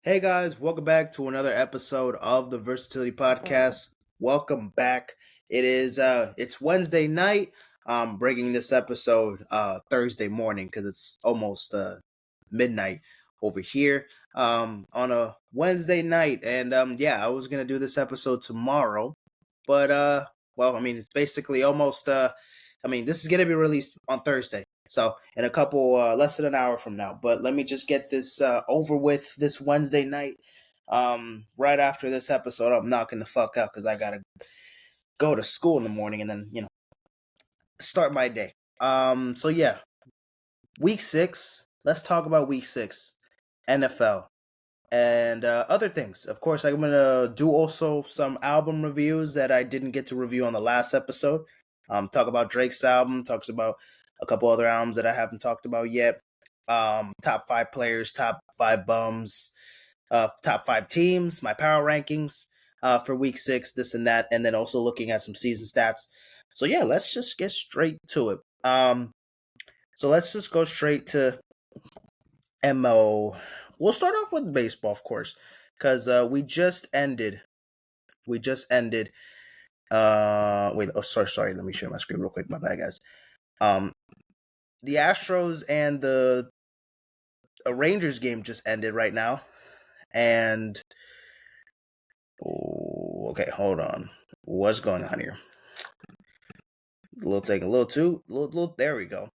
Hey guys, welcome back to another episode of the Versatility podcast. Welcome back. It's Wednesday night. I'm bringing this episode Thursday morning because it's almost midnight over here on a Wednesday night. And I was gonna do this episode tomorrow, but it's basically almost this is gonna be released on Thursday. So in a couple, less than an hour from now. But let me just get this over with this Wednesday night. Right after this episode, I'm knocking the fuck out because I gotta go to school in the morning and then start my day. So yeah, week 6. Let's talk about week 6, NFL and other things. Of course, I'm gonna do also some album reviews that I didn't get to review on the last episode. Talk about Drake's album. Talks about a couple other albums that I haven't talked about yet. Top 5 players, top 5 bums, top 5 teams, my power rankings for week 6, this and that, and then also looking at some season stats. So yeah, let's just get straight to it. So let's just go straight to MO. We'll start off with baseball, of course, because we just ended. Sorry. Let me share my screen real quick. My bad, guys. The Astros and the Rangers game just ended right now, and okay, hold on. What's going on here? There we go.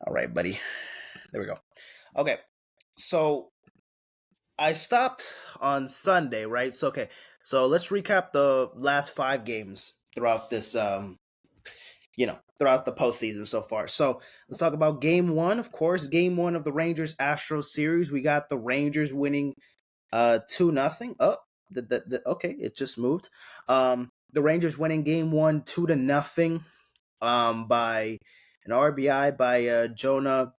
All right, buddy. There we go. Okay, so I stopped on Sunday, right? So let's recap the last 5 games throughout this throughout the postseason so far. So let's talk about game 1, of course. Game 1 of the Rangers Astros series. We got the Rangers winning 2-0. Oh, okay, it just moved. The Rangers winning game 1 2-0 by an RBI by Jonah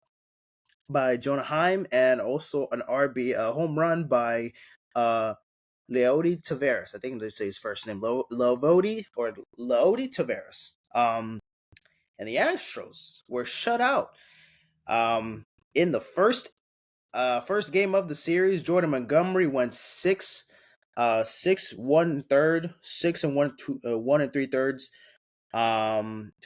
Heim, and also an home run by Leody Taveras. I think they say his first name, Leody Taveras. And the Astros were shut out. In the first game of the series, Jordan Montgomery went 6 1 third, 6 and 1 and 3/3.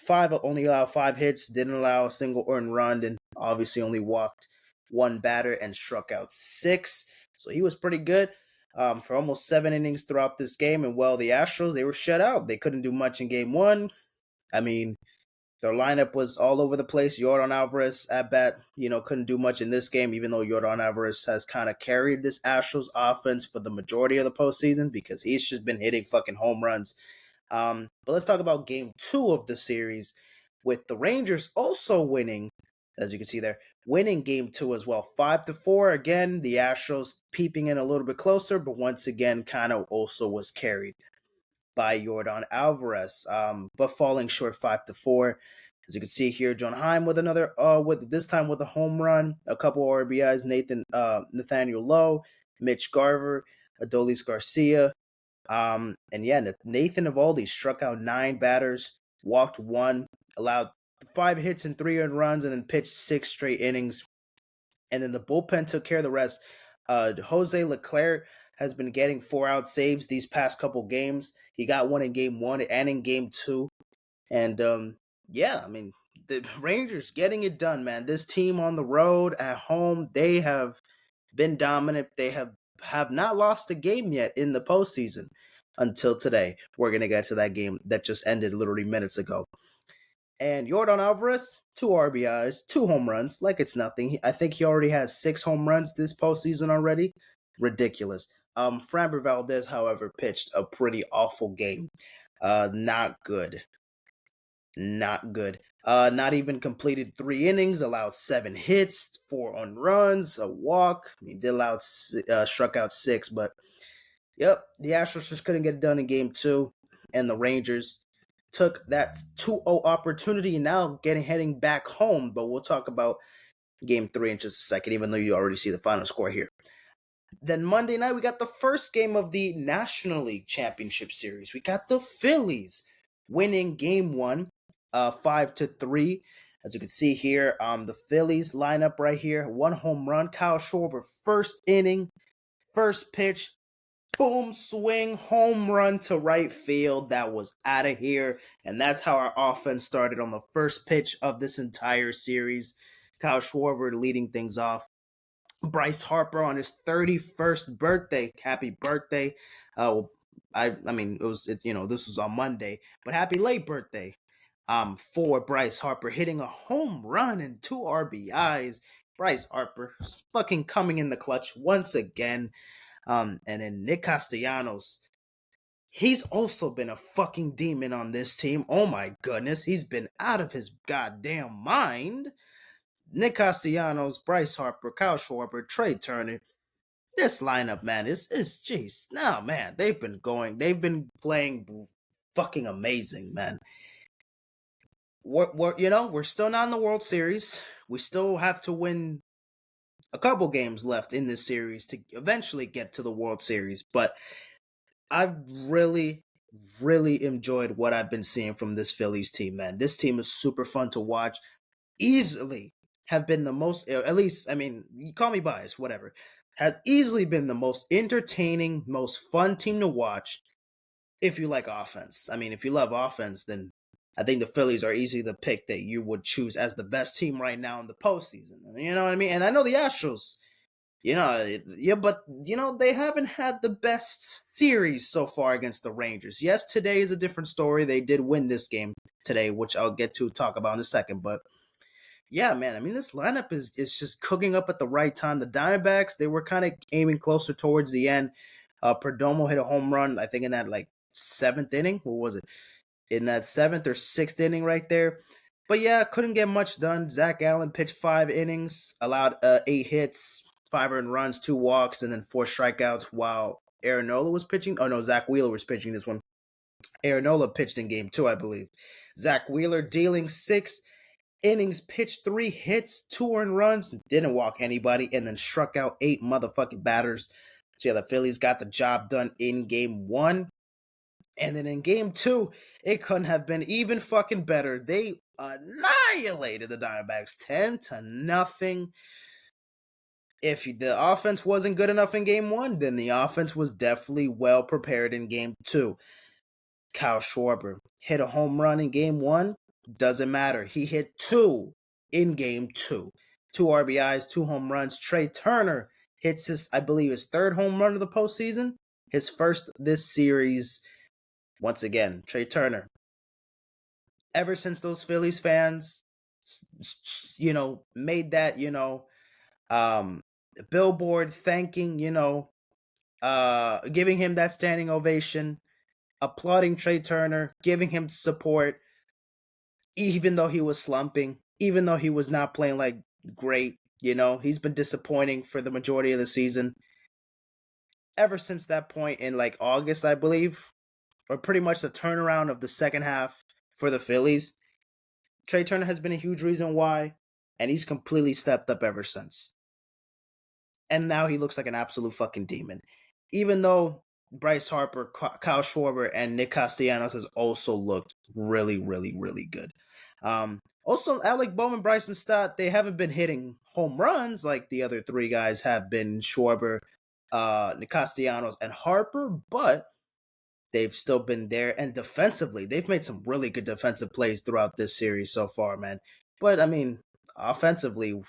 Five only allowed 5 hits, didn't allow a single earned run, and obviously only walked 1 batter and struck out 6. So he was pretty good for almost 7 innings throughout this game. And the Astros, they were shut out. They couldn't do much in game 1. I mean, their lineup was all over the place. Yordan Alvarez at bat, couldn't do much in this game, even though Yordan Alvarez has kind of carried this Astros offense for the majority of the postseason because he's just been hitting fucking home runs. But let's talk about game 2 of the series, with the Rangers also winning, as you can see there, winning game 2 as well, 5-4. Again, the Astros peeping in a little bit closer, but once again, kind of also was carried by Yordan Alvarez, but falling short 5-4. As you can see here, John Heim with another, this time with a home run, a couple RBIs, Nathaniel Lowe, Mitch Garver, Adolis Garcia, and Nathan Eovaldi struck out 9 batters, walked 1, allowed 5 hits and 3 earned runs, and then pitched 6 straight innings. And then the bullpen took care of the rest. Jose Leclerc has been getting 4-out saves these past couple games. He got one in game 1 and in game 2. And the Rangers getting it done, man. This team on the road, at home, they have been dominant. They have not lost a game yet in the postseason until today. We're going to get to that game that just ended literally minutes ago. And Yordan Alvarez, 2 RBIs, 2 home runs, like it's nothing. I think he already has 6 home runs this postseason already. Ridiculous. Framber Valdez, however, pitched a pretty awful game. Not good. Not even completed 3 innings, allowed 7 hits, 4 on runs, a walk. Struck out 6, but yep, the Astros just couldn't get it done in game 2, and the Rangers took that 2-0 opportunity, now heading back home. But we'll talk about game 3 in just a second, even though you already see the final score here. Then Monday night, we got the first game of the National League Championship Series. We got the Phillies winning game 1, 5-3. As you can see here, the Phillies lineup right here, 1 home run. Kyle Schwarber, first inning, First pitch, boom, swing, home run to right field. That was out of here. And that's how our offense started on the first pitch of this entire series. Kyle Schwarber leading things off. Bryce Harper on his 31st birthday. Happy birthday. I mean, this was on Monday, but happy late birthday. For Bryce Harper hitting a home run and 2 RBIs. Bryce Harper fucking coming in the clutch once again. And then Nick Castellanos, he's also been a fucking demon on this team. Oh my goodness, he's been out of his goddamn mind. Nick Castellanos, Bryce Harper, Kyle Schwarber, Trey Turner. This lineup, man, is jeez. No, man, they've been playing fucking amazing, man. We're still not in the World Series. We still have to win a couple games left in this series to eventually get to the World Series. But I've really, really enjoyed what I've been seeing from this Phillies team, man. This team is super fun to watch. Easily have been the most, at least, I mean, you call me biased, whatever, has easily been the most entertaining, most fun team to watch if you like offense. I mean, if you love offense, then I think the Phillies are easily the pick that you would choose as the best team right now in the postseason. You know what I mean? And I know the Astros, but they haven't had the best series so far against the Rangers. Yes, today is a different story. They did win this game today, which I'll get to talk about in a second. But yeah, man, I mean, this lineup is just cooking up at the right time. The Diamondbacks, they were kind of aiming closer towards the end. Perdomo hit a home run, I think, in that like 7th inning. What was it? In that 7th or 6th inning right there. But yeah, couldn't get much done. Zach Allen pitched 5 innings, allowed 8 hits, 5 earned runs, 2 walks, and then 4 strikeouts while Aaron Nola was pitching. Oh, no, Zach Wheeler was pitching this one. Aaron Nola pitched in game 2, I believe. Zach Wheeler dealing 6 innings, pitched 3 hits, 2 earned runs, didn't walk anybody, and then struck out 8 motherfucking batters. So yeah, the Phillies got the job done in game 1. And then in game 2, it couldn't have been even fucking better. They annihilated the Diamondbacks 10-0. If the offense wasn't good enough in game 1, then the offense was definitely well prepared in game 2. Kyle Schwarber hit a home run in game 1. Doesn't matter. He hit 2 in game 2. 2 RBIs, 2 home runs. Trey Turner hits his 3rd home run of the postseason. His first this series. Once again, Trey Turner. Ever since those Phillies fans, made that, billboard thanking, giving him that standing ovation, applauding Trey Turner, giving him support, even though he was slumping, even though he was not playing like great, he's been disappointing for the majority of the season. Ever since that point in like August, I believe, or pretty much the turnaround of the second half for the Phillies, Trey Turner has been a huge reason why, and he's completely stepped up ever since. And now he looks like an absolute fucking demon. Even though Bryce Harper, Kyle Schwarber, and Nick Castellanos has also looked really, really, really good. Also, Alec Bowman, Bryson Stott, they haven't been hitting home runs like the other 3 guys have been, Schwarber, Nick Castellanos, and Harper, but they've still been there. And defensively, they've made some really good defensive plays throughout this series so far, man. But, I mean, offensively,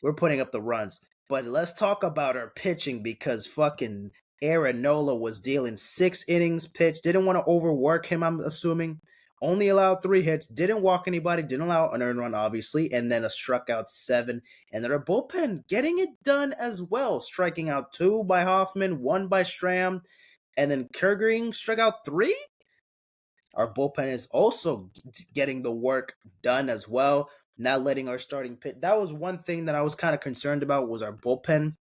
we're putting up the runs. But let's talk about our pitching because fucking Aaron Nola was dealing 6 innings pitched. Didn't want to overwork him, I'm assuming. Only allowed 3 hits. Didn't walk anybody. Didn't allow an earned run, obviously. And then a struck out 7. And then our bullpen getting it done as well. Striking out 2 by Hoffman, 1 by Stram. And then Kergering struck out 3. Our bullpen is also getting the work done as well. Not letting our starting pitch. That was one thing that I was kind of concerned about was our bullpen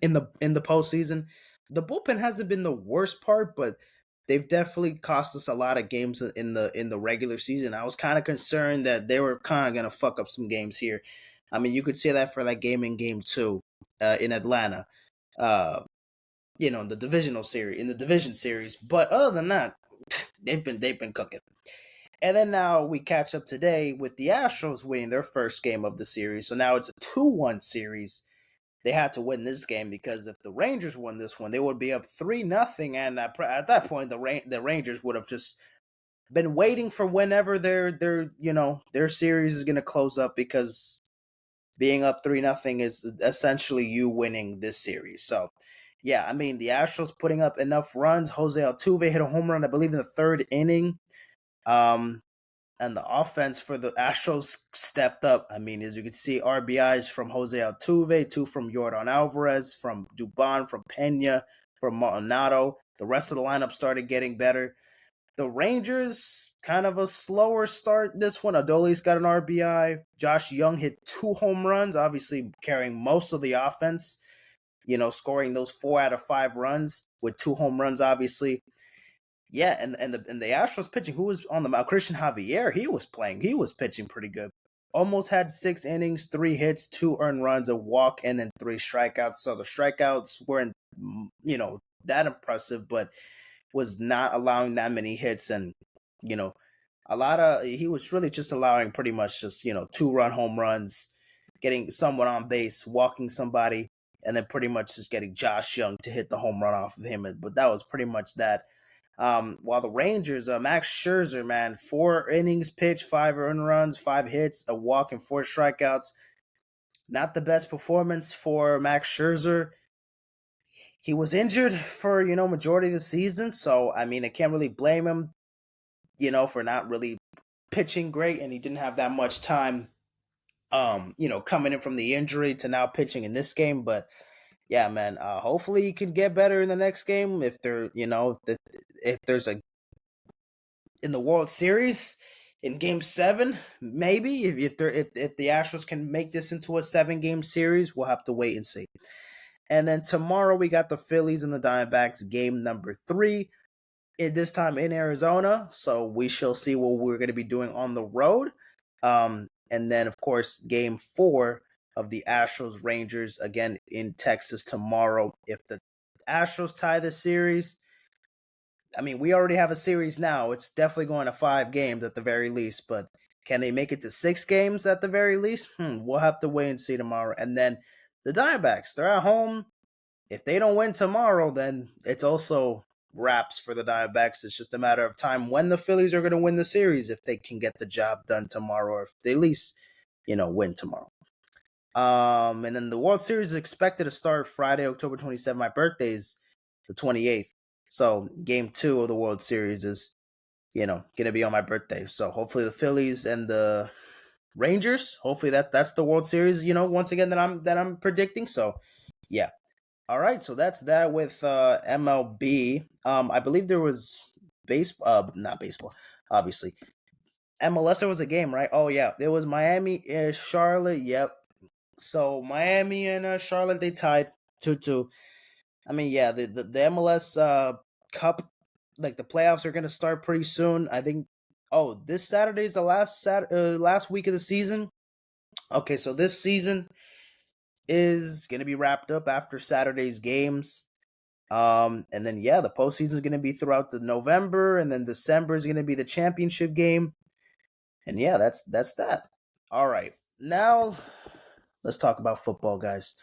in the postseason. The bullpen hasn't been the worst part, but they've definitely cost us a lot of games in the regular season. I was kind of concerned that they were kind of gonna fuck up some games here. I mean, you could say that for that game in game 2 in Atlanta. In the division series. But other than that, they've been cooking. And then now we catch up today with the Astros winning their first game of the series. So now it's a 2-1 series. they had to win this game, because if the Rangers won this one, they would be up 3-0, and at that point, the Rangers would have just been waiting for whenever their series is going to close up, because being up 3-0 is essentially you winning this series. So, yeah, I mean, the Astros putting up enough runs. Jose Altuve hit a home run, I believe, in the third inning. And the offense for the Astros stepped up. I mean, as you can see, RBIs from Jose Altuve, 2 from Yordan Alvarez, from Dubon, from Pena, from Maldonado. The rest of the lineup started getting better. The Rangers, kind of a slower start this one. Adolis got an RBI. Josh Young hit 2 home runs, obviously carrying most of the offense, scoring those 4 out of 5 runs with 2 home runs, obviously. Yeah, and the Astros pitching, who was on the mound, Christian Javier, he was pitching pretty good. Almost had 6 innings, 3 hits, 2 earned runs, a walk, and then 3 strikeouts. So the strikeouts weren't, that impressive, but was not allowing that many hits, and he was really just allowing pretty much just 2-run home runs, getting someone on base, walking somebody, and then pretty much just getting Josh Young to hit the home run off of him. But that was pretty much that. While the Rangers, Max Scherzer, man, 4 innings pitched, 5 earned runs, 5 hits, a walk, and 4 strikeouts. Not the best performance for Max Scherzer. He was injured for, majority of the season. So, I mean, I can't really blame him, for not really pitching great. And he didn't have that much time, coming in from the injury to now pitching in this game. But yeah, man, hopefully he can get better in the next game. If if there's a, in the World Series in Game 7, maybe if the Astros can make this into a 7-game series, we'll have to wait and see. And then tomorrow we got the Phillies and the Diamondbacks, game number 3. This time in Arizona, so we shall see what we're going to be doing on the road. And then, of course, game 4 of the Astros Rangers, again in Texas tomorrow. If the Astros tie the series, I mean, we already have a series now. It's definitely going to 5 games at the very least, but can they make it to 6 games at the very least? We'll have to wait and see tomorrow. And then the Diamondbacks, they're at home. If they don't win tomorrow, then it's also wraps for the Diamondbacks. It's just a matter of time when the Phillies are going to win the series, if they can get the job done tomorrow, or if they at least, win tomorrow. And then the World Series is expected to start Friday, October 27th. My birthday is the 28th. So game 2 of the World Series is, going to be on my birthday. So hopefully the Phillies and the Rangers, hopefully that's the World Series, once again that I'm predicting. So yeah. All right, so that's that with MLB. I believe there was not baseball, obviously. MLS, there was a game, right? Oh yeah, there was Miami and Charlotte. Yep. So Miami and Charlotte, they tied 2-2. I mean, yeah, the MLS Cup, like the playoffs are gonna start pretty soon. I think. Oh, this Saturday is the last week of the season. Okay, so this season is gonna be wrapped up after Saturday's games. And then yeah, the postseason is gonna be throughout the November, and then December is gonna be the championship game. And yeah, that's that. All right, now let's talk about football, guys.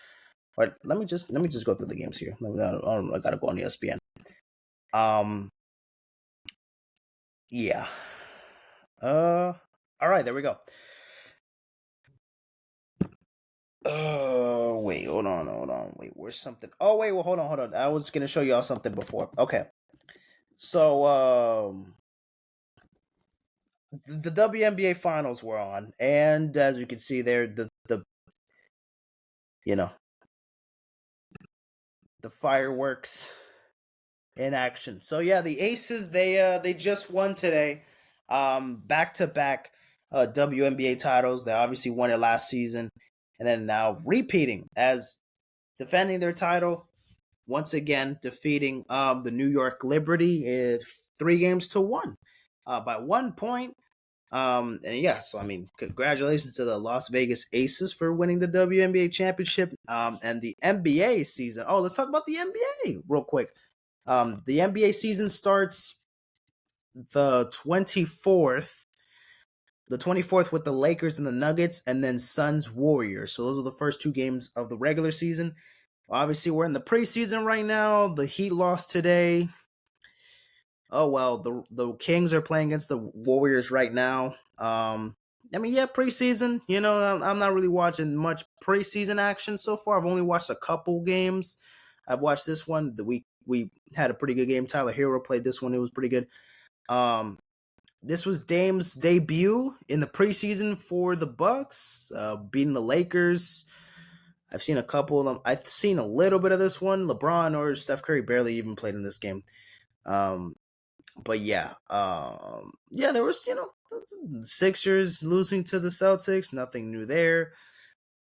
All right, let me just go through the games here. I gotta go on ESPN. Yeah. All right, there we go. Wait, hold on. Wait, where's something? Oh, wait, well, hold on. I was gonna show y'all something before. Okay. So, the WNBA finals were on, and as you can see there, the the fireworks in action. So yeah, the Aces, they just won today, back to back WNBA titles. They obviously won it last season, and then now repeating as defending their title once again, defeating the New York Liberty 3-1 by 1 point. And yeah, so I mean, congratulations to the Las Vegas Aces for winning the WNBA championship. And the NBA season. Oh, let's talk about the NBA real quick. The NBA season starts the 24th The 24th with the Lakers and the Nuggets, and then Suns Warriors. So those are the first 2 games of the regular season. Obviously, we're in the preseason right now. The Heat lost today. Oh well, the Kings are playing against the Warriors right now. I mean, yeah, preseason. I'm not really watching much preseason action so far. I've only watched a couple games. I've watched this one. We had a pretty good game. Tyler Hero played this one. It was pretty good. Um, this was Dame's debut in the preseason for the Bucks, beating the Lakers. I've seen a couple of them. I've seen a little bit of this one. LeBron or Steph Curry barely even played in this game. But yeah, there was Sixers losing to the Celtics. Nothing new there,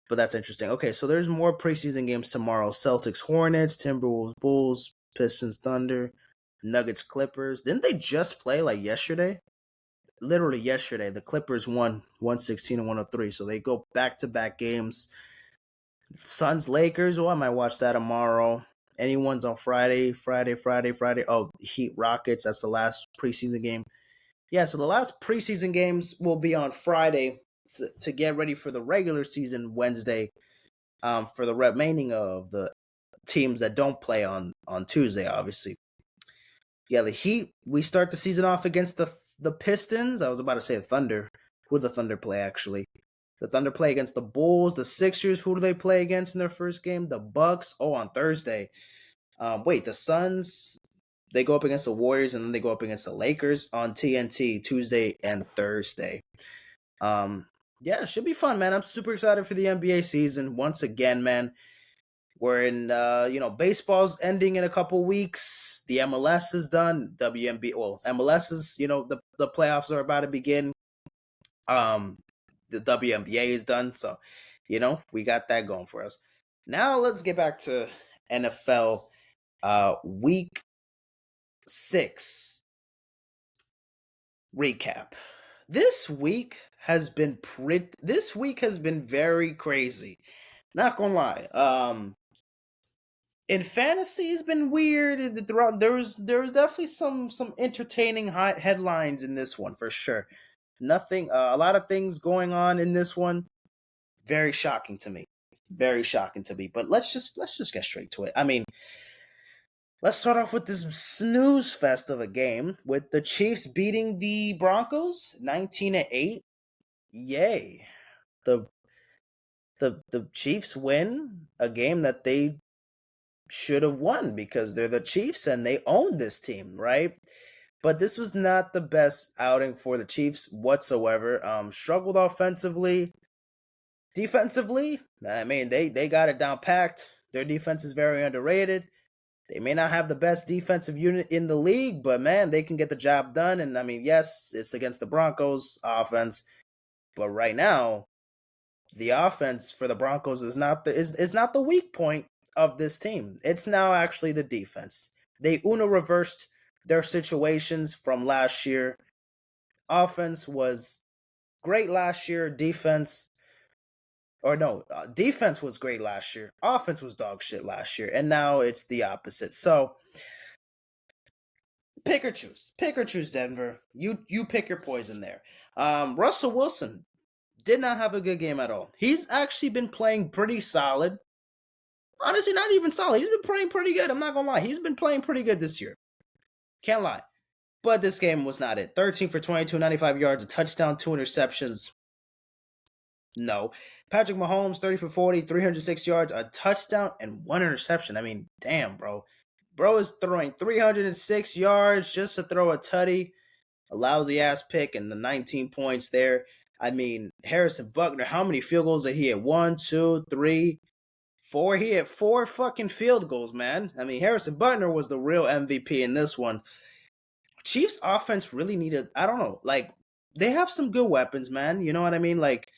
but that's interesting. Okay, so there's more preseason games tomorrow: Celtics, Hornets, Timberwolves, Bulls, Pistons, Thunder, Nuggets, Clippers. Didn't they just play like yesterday? Literally yesterday, the Clippers won 116 and 103, so they go back to back games. Suns, Lakers. Oh, I might watch that tomorrow. Anyone's on Friday. Oh, Heat, Rockets. That's the last preseason game. Yeah, so the last preseason games will be on Friday to get ready for the regular season Wednesday. For the remaining of the teams that don't play on Tuesday, obviously. Yeah, the Heat. We start the season off against the Pistons. I was about to say the Thunder. Who the Thunder play actually? The Thunder play against the Bulls. The Sixers. Who do they play against in their first game? The Bucks. Oh, on Thursday. Wait, the Suns. They go up against the Warriors, and then they go up against the Lakers on TNT Tuesday and Thursday. Yeah, it should be fun, man. I'm super excited for the NBA season once again, man. We're in, baseball's ending in a couple weeks. The MLS is done. WNBA, well, MLS is, the playoffs are about to begin. The WNBA is done, so we got that going for us. Now let's get back to NFL week 6 recap. This week has been very crazy. Not gonna lie. In fantasy, it's been weird. There was definitely some entertaining headlines in this one for sure. Nothing. A lot of things going on in this one. Very shocking to me. Very shocking to me. But let's just get straight to it. I mean, let's start off with this snooze fest of a game with the Chiefs beating the Broncos 19-8. Yay. The Chiefs win a game that they should have won because they're the Chiefs and they own this team, right? But this was not the best outing for the Chiefs whatsoever. Struggled offensively. Defensively, I mean, they got it down packed. Their defense is very underrated. They may not have the best defensive unit in the league, but man, they can get the job done. And I mean, yes, it's against the Broncos offense, but right now, the offense for the Broncos is not the weak point of this team. It's now actually the defense. They reversed their situations from last year. Offense was great last year. Defense was great last year. Offense was dog shit last year, and now it's the opposite. So pick or choose, Denver. You pick your poison there. Russell Wilson did not have a good game at all. He's actually been playing pretty solid. Honestly, not even solid. He's been playing pretty good. I'm not gonna lie. He's been playing pretty good this year. Can't lie. But this game was not it. 13 for 22, 95 yards, a touchdown, 2 interceptions. No. Patrick Mahomes, 30 for 40, 306 yards, a touchdown, and 1 interception. I mean, damn, bro. Bro is throwing 306 yards just to throw a tutty. A lousy ass pick and the 19 points there. I mean, Harrison Buckner, how many field goals did he hit? 1, 2, 3, 4. He hit 4 fucking field goals, man. I mean, Harrison Buckner was the real MVP in this one. Chiefs offense really needed, I don't know, like, they have some good weapons, man. You know what I mean? Like,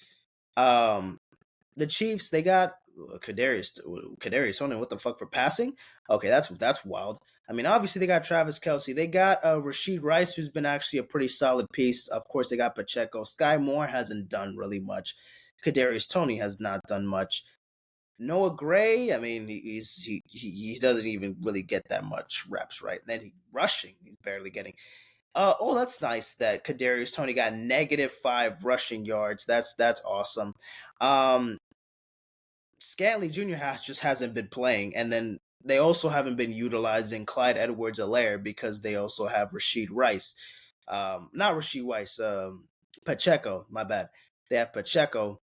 the Chiefs, they got Kadarius Tony, what the fuck, for passing? Okay, that's wild. I mean, obviously they got Travis Kelce. They got Rashid Rice, who's been actually a pretty solid piece. Of course, they got Pacheco. Sky Moore hasn't done really much. Kadarius Tony has not done much. Noah Gray, I mean, he doesn't even really get that much reps, right? Then rushing, he's barely getting. Oh, that's nice that Kadarius Toney got -5 rushing yards. That's awesome. Um, Scanley Jr. Just hasn't been playing, and then they also haven't been utilizing Clyde Edwards-Helaire because they also have Rashid Rice. Not Rashid Rice, Pacheco. My bad. They have Pacheco,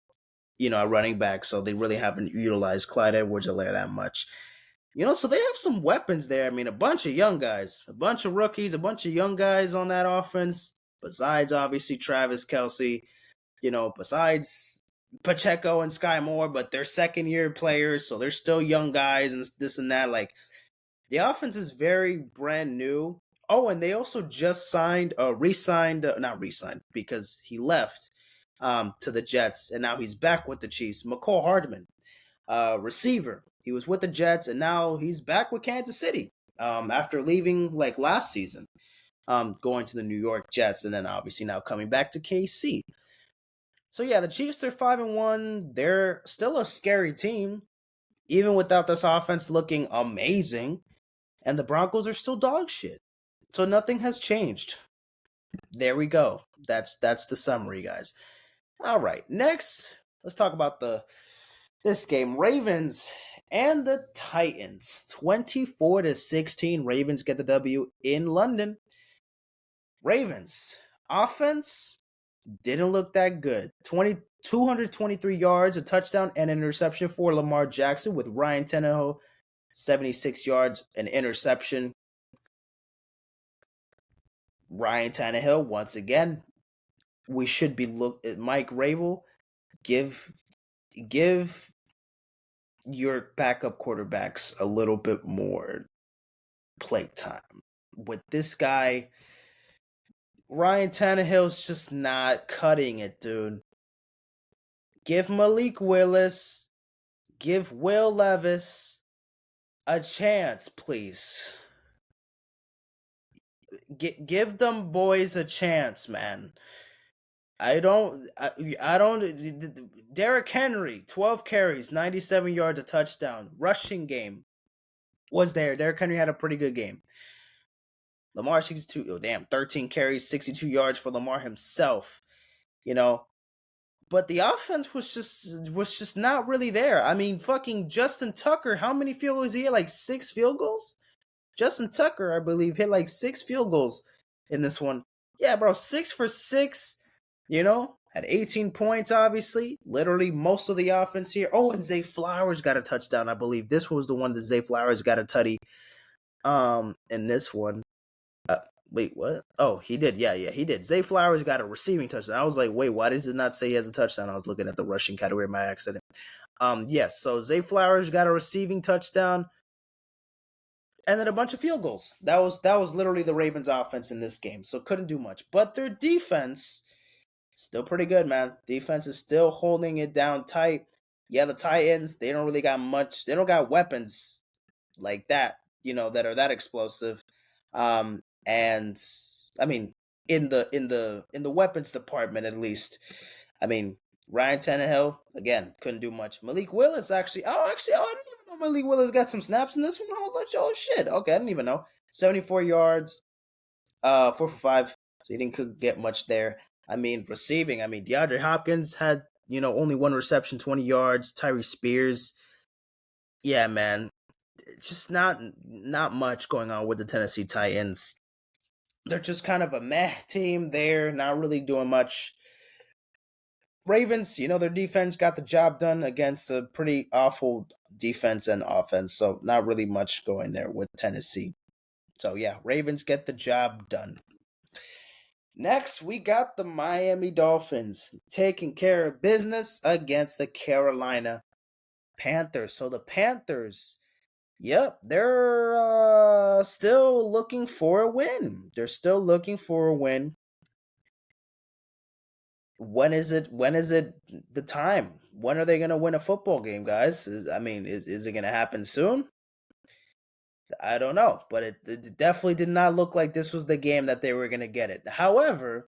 a running back, so they really haven't utilized Clyde Edwards-Helaire that much. So they have some weapons there. I mean, a bunch of young guys, a bunch of rookies, a bunch of young guys on that offense. Besides, obviously, Travis Kelsey, besides Pacheco and Sky Moore, but they're second year players, so they're still young guys and this and that. Like, the offense is very brand new. Oh, and they also just not re-signed because he left to the Jets, and now he's back with the Chiefs. McCall Hardman, receiver. He was with the Jets, and now he's back with Kansas City after leaving like last season, going to the New York Jets, and then obviously now coming back to KC. So yeah, the Chiefs are 5-1. They're still a scary team, even without this offense looking amazing. And the Broncos are still dog shit. So nothing has changed. There we go. That's the summary, guys. All right, next, let's talk about this game. Ravens and the Titans. 24-16. Ravens get the W in London. Ravens offense didn't look that good. 223 yards, a touchdown, and an interception for Lamar Jackson, with Ryan Tannehill 76 yards, an interception. Ryan Tannehill, once again, we should be at Mike Rabel. Give your backup quarterbacks a little bit more play time. With this guy, Ryan Tannehill's just not cutting it, dude. Give Malik Willis, give Will Levis a chance, please. Give them boys a chance, man. I don't. Derrick Henry, 12 carries, 97 yards, a touchdown. Rushing game was there. Derrick Henry had a pretty good game. Lamar 62, 13 carries, 62 yards for Lamar himself. But the offense was just not really there. I mean, fucking Justin Tucker, how many field goals he had? Like 6 field goals? Justin Tucker, I believe, hit like 6 field goals in this one. Yeah, bro, 6 for 6, had 18 points, obviously. Literally most of the offense here. Oh, and Zay Flowers got a touchdown, I believe. This was the one that Zay Flowers got a tutty in this one. Wait, what? Oh, he did. Yeah, he did. Zay Flowers got a receiving touchdown. I was like, wait, why does it not say he has a touchdown? I was looking at the rushing category by accident. Yes, so Zay Flowers got a receiving touchdown, and then a bunch of field goals. That was literally the Ravens' offense in this game. So couldn't do much. But their defense, still pretty good, man. Defense is still holding it down tight. Yeah, the Titans, they don't really got much. They don't got weapons like that, that are that explosive. And I mean, in the weapons department, at least, I mean, Ryan Tannehill, again, couldn't do much. Malik Willis, I didn't even know Malik Willis got some snaps in this one. Oh shit. Okay, I didn't even know. 74 yards, 4 for 5. So he didn't get much there. I mean, receiving, DeAndre Hopkins had, only 1 reception, 20 yards. Tyree Spears, yeah, man. Just not much going on with the Tennessee Titans. They're just kind of a meh team there, not really doing much. Ravens, their defense got the job done against a pretty awful defense and offense, so not really much going there with Tennessee. So yeah, Ravens get the job done. Next, we got the Miami Dolphins taking care of business against the Carolina Panthers. So the Panthers, yep, they're still looking for a win. When is it the time? When are they going to win a football game, guys? Is it going to happen soon? I don't know, but it definitely did not look like this was the game that they were going to get it. However,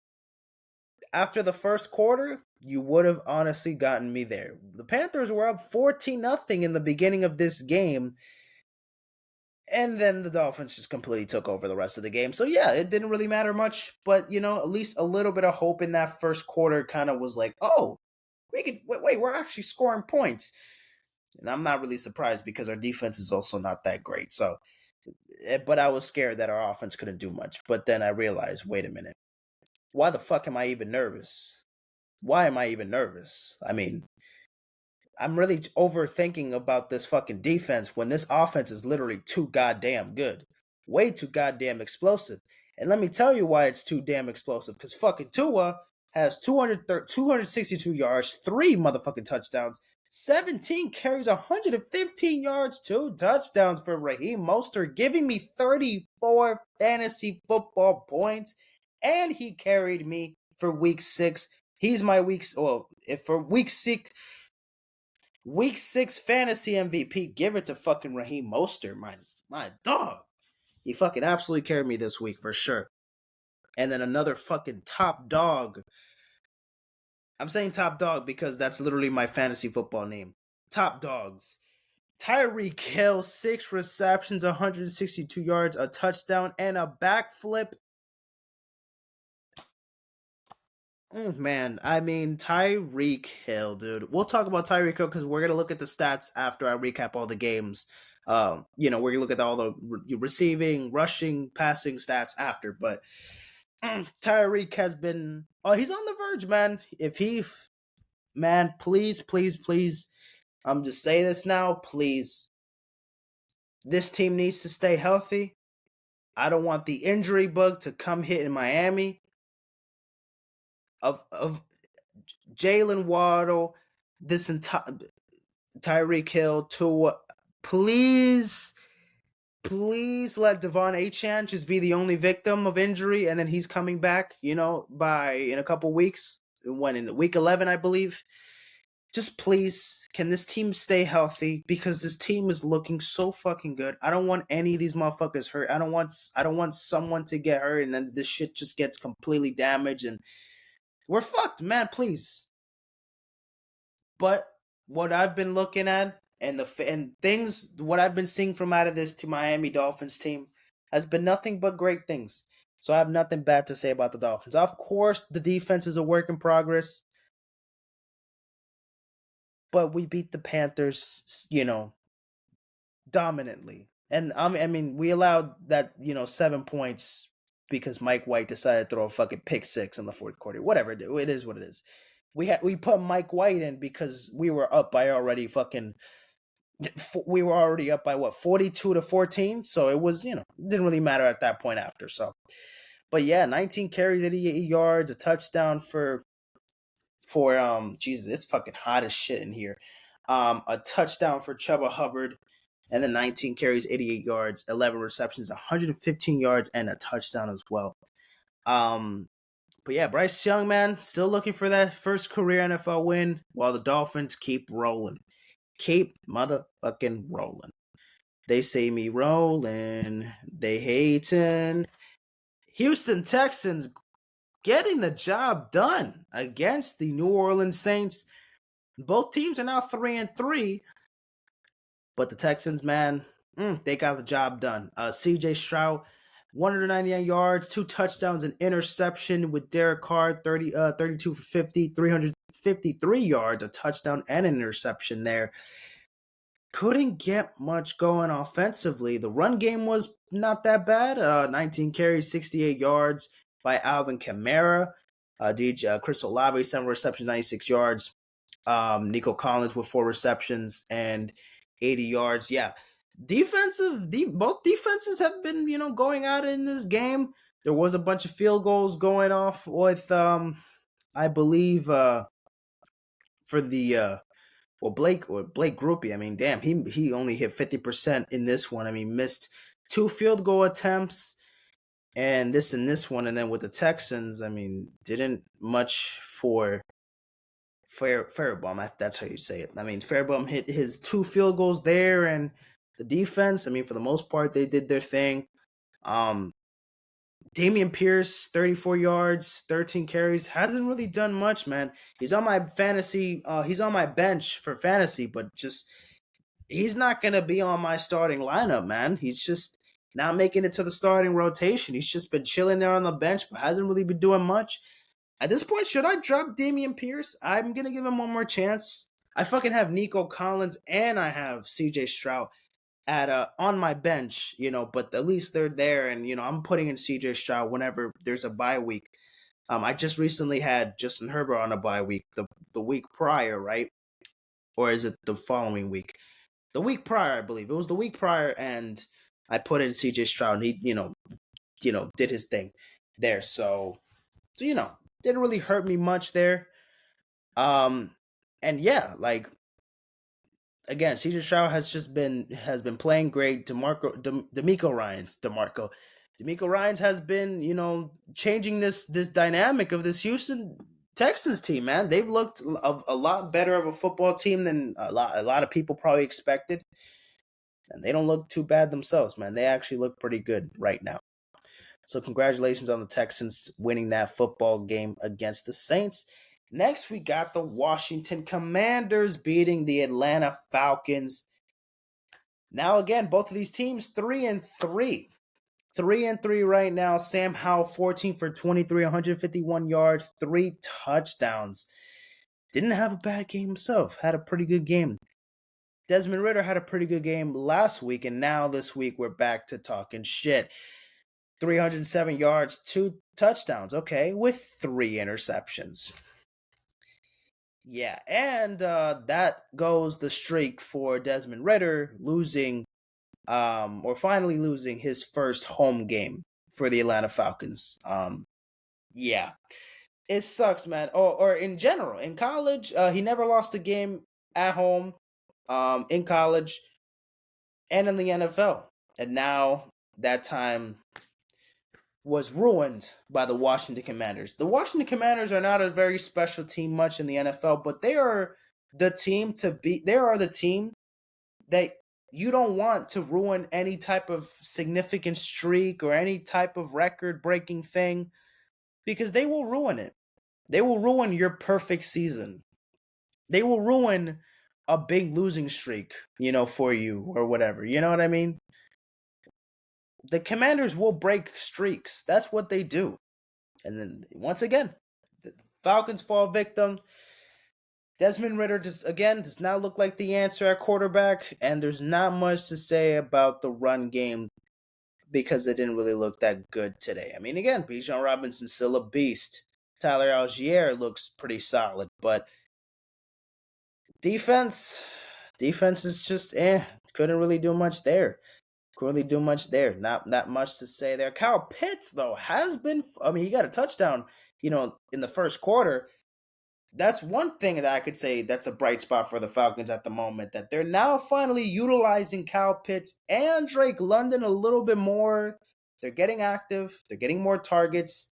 after the first quarter, you would have honestly gotten me there. The Panthers were up 14-0 in the beginning of this game, And then the Dolphins just completely took over the rest of the game. So yeah, it didn't really matter much, but at least a little bit of hope in that first quarter kind of was like, oh, we could wait, we're actually scoring points. And I'm not really surprised because our defense is also not that great. So, but I was scared that our offense couldn't do much. But then I realized, wait a minute, why the fuck am I even nervous? Why am I even nervous? I mean, I'm really overthinking about this fucking defense when this offense is literally too goddamn good. Way too goddamn explosive. And let me tell you why it's too damn explosive. Because fucking Tua has 262 yards, 3 motherfucking touchdowns, 17 carries, 115 yards, 2 touchdowns for Raheem Mostert, giving me 34 fantasy football points. And he carried me for week 6. He's my if for week 6 fantasy MVP, give it to fucking Raheem Mostert, my dog. He fucking absolutely carried me this week for sure. And then another fucking top dog. I'm saying top dog because that's literally my fantasy football name. Top dogs. Tyreek Hill, 6 receptions, 162 yards, a touchdown, and a backflip. Man, I mean, Tyreek Hill, dude. We'll talk about Tyreek Hill because we're going to look at the stats after I recap all the games. We're going to look at all the receiving, rushing, passing stats after. But Tyreek has been, he's on the verge, man. Please, please, please. I'm just saying this now, please. This team needs to stay healthy. I don't want the injury bug to come hit in Miami. Of Jalen Waddle, this entire Tyreek Hill, Tua, please let Devon Achane just be the only victim of injury, and then he's coming back, in a couple weeks, when in week 11, I believe. Just please, can this team stay healthy? Because this team is looking so fucking good. I don't want any of these motherfuckers hurt. I don't want someone to get hurt, and then this shit just gets completely damaged, and we're fucked, man. Please. But what I've been looking at what I've been seeing from out of this Miami Dolphins team has been nothing but great things. So I have nothing bad to say about the Dolphins. Of course, the defense is a work in progress, but we beat the Panthers, dominantly. And I mean, we allowed that 7 points because Mike White decided to throw a fucking pick 6 in the fourth quarter. Whatever, it is what it is. We put Mike White in because we were up by already fucking. We were already up by 42-14. So it was it didn't really matter at that point after. So, but yeah, 19 carries, 88 yards, a touchdown for Jesus, it's fucking hot as shit in here. A touchdown for Chuba Hubbard, and then 19 carries, 88 yards, 11 receptions, 115 yards, and a touchdown as well. But yeah, Bryce Young, man, still looking for that first career NFL win while the Dolphins keep rolling. Keep motherfucking rolling. They say me rolling. They hating. Houston Texans getting the job done against the New Orleans Saints. Both teams are now 3-3. But the Texans, man, they got the job done. CJ Stroud, 199 yards, 2 touchdowns, an interception with Derek Carr, 32 for 50, 353 yards, a touchdown, and an interception there. Couldn't get much going offensively. The run game was not that bad. 19 carries, 68 yards by Alvin Kamara. Chris Olave, 7 receptions, 96 yards. Nico Collins with 4 receptions and 80 yards. Yeah. Both defenses have been, going out in this game. There was a bunch of field goals going off with, I believe, for the, Blake Groupie. I mean, damn, he only hit 50% in this one. I mean, missed 2 field goal attempts and this one. And then with the Texans, I mean, didn't much for Fairbaum, that's how you say it. I mean, Fairbaum hit his 2 field goals there, and the defense, I mean, for the most part, they did their thing. Damian Pierce, 34 yards, 13 carries, hasn't really done much, man. He's on my fantasy, he's on my bench for fantasy, but just he's not going to be on my starting lineup, man. He's just not making it to the starting rotation. He's just been chilling there on the bench, but hasn't really been doing much. At this point, should I drop Damian Pierce? I'm going to give him one more chance. I fucking have Nico Collins and I have CJ Stroud at on my bench, but at least they're there, and I'm putting in CJ Stroud whenever there's a bye week. I just recently had Justin Herbert on a bye week, the week prior, right? Or is it the following week? The week prior, I believe. It was the week prior, and I put in CJ Stroud, and he, did his thing there. So didn't really hurt me much there. And yeah, like again, CJ Stroud has been playing great. D'Amico Ryans has been changing this dynamic of this Houston Texans team. Man, they've looked a lot better of a football team than a lot of people probably expected, and they don't look too bad themselves. Man, they actually look pretty good right now. So congratulations on the Texans winning that football game against the Saints. Next, we got the Washington Commanders beating the Atlanta Falcons. Now, again, both of these teams 3-3. 3-3 right now. Sam Howell, 14 for 23, 151 yards, 3 touchdowns. Didn't have a bad game himself. Had a pretty good game. Desmond Ridder had a pretty good game last week, and now this week we're back to talking shit. 307 yards, 2 touchdowns, okay, with 3 interceptions. Yeah, and that goes the streak for Desmond Ridder losing, or finally losing his first home game for the Atlanta Falcons. Yeah, it sucks, man. Or in general, in college, he never lost a game at home, in college, and in the NFL. And now that time was ruined by the Washington Commanders. The Washington Commanders are not a very special team much in the NFL, but they are the team to beat. They are the team that you don't want to ruin any type of significant streak or any type of record-breaking thing, because they will ruin it. They will ruin your perfect season. They will ruin a big losing streak, for you or whatever. You know what I mean? The Commanders will break streaks. That's what they do. And then once again, the Falcons fall victim. Desmond Ridder does not look like the answer at quarterback, and there's not much to say about the run game because it didn't really look that good today. I mean, again, Bijan Robinson's still a beast. Tyler Algier looks pretty solid, but defense is just couldn't really do much there. Not much to say there. Kyle Pitts, though, has been. I mean, he got a touchdown, in the first quarter. That's one thing that I could say that's a bright spot for the Falcons at the moment, that they're now finally utilizing Kyle Pitts and Drake London a little bit more. They're getting active. They're getting more targets.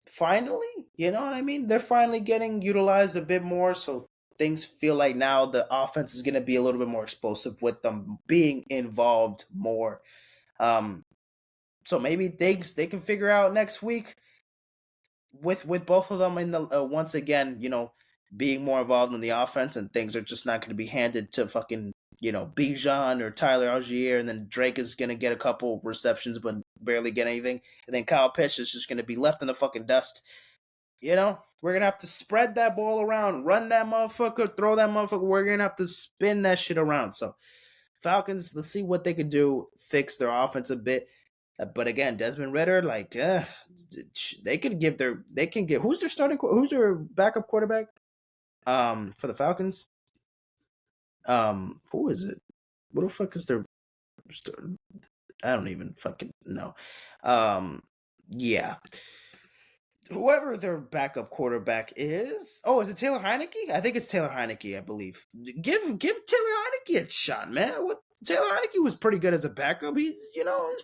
Finally, you know what I mean? They're finally getting utilized a bit more, so things feel like now the offense is going to be a little bit more explosive with them being involved more. So maybe things they can figure out next week with both of them in the once again, being more involved in the offense, and things are just not going to be handed to fucking Bijan or Tyler Algier, and then Drake is going to get a couple receptions but barely get anything, and then Kyle Pitts is just going to be left in the fucking dust. We're going to have to spread that ball around, run that motherfucker, throw that motherfucker. We're going to have to spin that shit around. So Falcons, let's see what they could do, fix their offense a bit. But again, Desmond Ridder, they can get who's their backup quarterback? For the Falcons, who is it? What the fuck is their? I don't even fucking know. Yeah, whoever their backup quarterback is. Oh, is it Taylor Heineke? I think it's Taylor Heineke. I believe. Give Taylor Heineke a shot, man. What? Taylor Heineke was pretty good as a backup. He's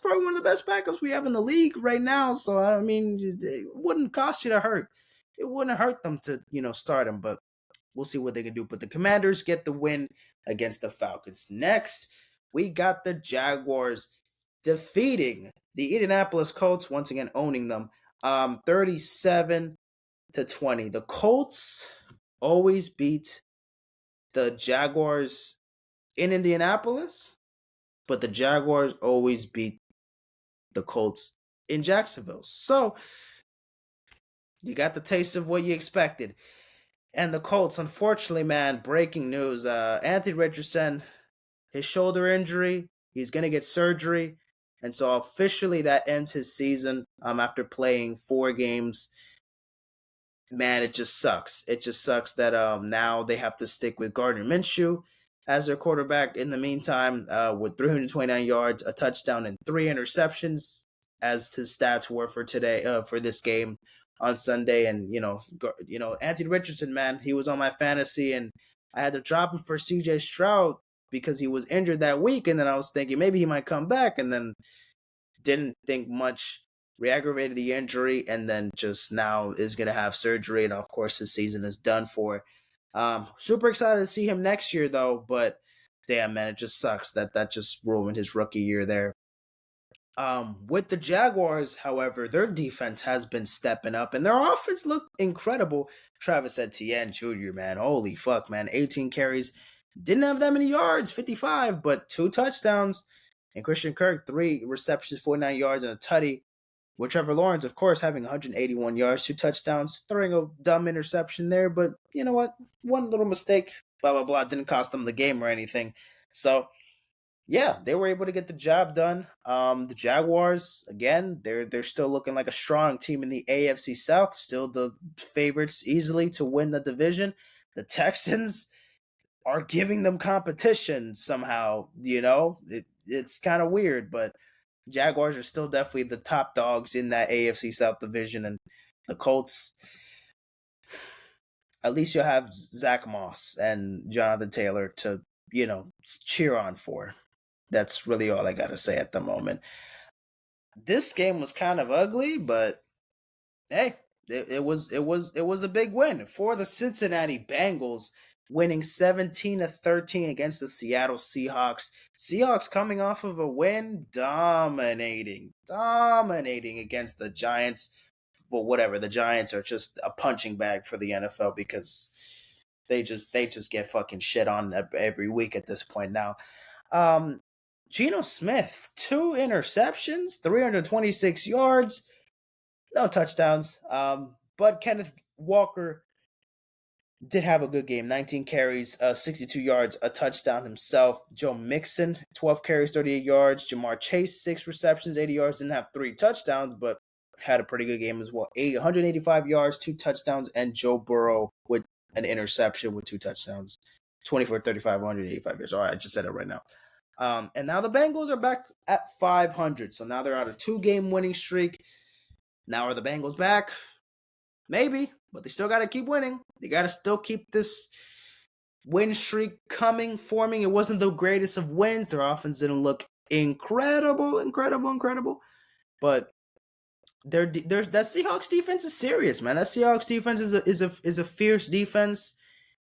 probably one of the best backups we have in the league right now. So I mean, it wouldn't cost you to hurt. It wouldn't hurt them to start him, but we'll see what they can do. But the Commanders get the win against the Falcons. Next, we got the Jaguars defeating the Indianapolis Colts, once again owning them, 37-20. The Colts always beat the Jaguars in Indianapolis, but the Jaguars always beat the Colts in Jacksonville. So you got the taste of what you expected. And the Colts, unfortunately, man, breaking news. Anthony Richardson, his shoulder injury, he's going to get surgery. And so officially that ends his season after playing 4 games. Man, it just sucks. It just sucks that now they have to stick with Gardner Minshew as their quarterback. In the meantime, with 329 yards, a touchdown, and 3 interceptions, as his stats were for today, for this game on Sunday. And Anthony Richardson, man, he was on my fantasy, and I had to drop him for C.J. Stroud because he was injured that week. And then I was thinking maybe he might come back, and then didn't think much, re-aggravated the injury, and then just now is going to have surgery, and of course his season is done for. Super excited to see him next year, though, but damn, man, it just sucks that just ruined his rookie year there. With the Jaguars, however, their defense has been stepping up, and their offense looked incredible. Travis Etienne Jr., man, holy fuck, man, 18 carries, didn't have that many yards, 55, but 2 touchdowns. And Christian Kirk, 3 receptions, 49 yards, and a tutty. With Trevor Lawrence, of course, having 181 yards, 2 touchdowns, throwing a dumb interception there. But you know what? One little mistake, blah, blah, blah, didn't cost them the game or anything. So, yeah, they were able to get the job done. The Jaguars, again, they're still looking like a strong team in the AFC South, still the favorites easily to win the division. The Texans are giving them competition somehow, it's kind of weird, but Jaguars are still definitely the top dogs in that AFC South division. And the Colts, at least you'll have Zach Moss and Jonathan Taylor to, cheer on for. That's really all I got to say at the moment. This game was kind of ugly, but hey, it was a big win for the Cincinnati Bengals, winning 17-13 against the Seattle Seahawks. Seahawks coming off of a win, dominating against the Giants. Well, whatever, the Giants are just a punching bag for the NFL because they just get fucking shit on every week at this point now. Geno Smith, 2 interceptions, 326 yards, no touchdowns. But Kenneth Walker did have a good game. 19 carries, 62 yards, a touchdown himself. Joe Mixon, 12 carries, 38 yards. Jamar Chase, 6 receptions, 80 yards. Didn't have 3 touchdowns, but had a pretty good game as well. 185 yards, 2 touchdowns. And Joe Burrow with an interception with 2 touchdowns. 24-35, 185 yards. All right, I just said it right now. And now the Bengals are back at 500. So now they're on a 2-game winning streak. Now are the Bengals back? Maybe, but they still got to keep winning. They got to still keep this win streak forming. It wasn't the greatest of wins. Their offense didn't look incredible. But that Seahawks defense is serious, man. That Seahawks defense is a fierce defense.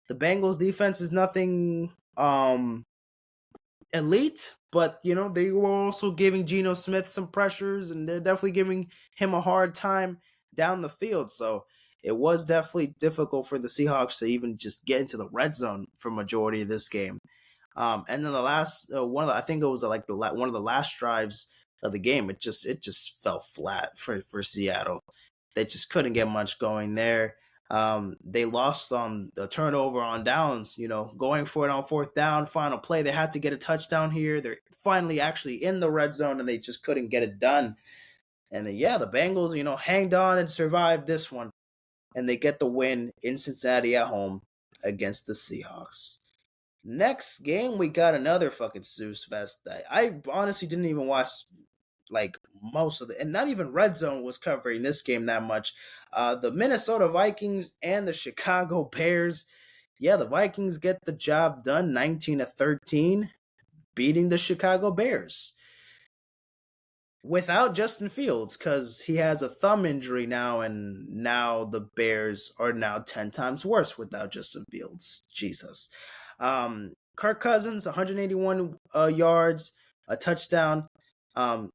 The Bengals defense is nothing elite, but they were also giving Geno Smith some pressures, and they're definitely giving him a hard time down the field. So it was definitely difficult for the Seahawks to even just get into the red zone for majority of this game. And then the last I think it was like one of the last drives of the game, it just fell flat for Seattle. They just couldn't get much going there. They lost on the turnover on downs, going for it on 4th down, final play. They had to get a touchdown here. They're finally actually in the red zone, and they just couldn't get it done. And then, the Bengals, hanged on and survived this one. And they get the win in Cincinnati at home against the Seahawks. Next game, we got another fucking snooze fest. I honestly didn't even watch like most of and not even Red Zone was covering this game that much. The Minnesota Vikings and the Chicago Bears. Yeah, the Vikings get the job done, 19-13, beating the Chicago Bears. Without Justin Fields, because he has a thumb injury now, and now the Bears are now 10 times worse without Justin Fields. Jesus. Kirk Cousins, 181 yards, a touchdown.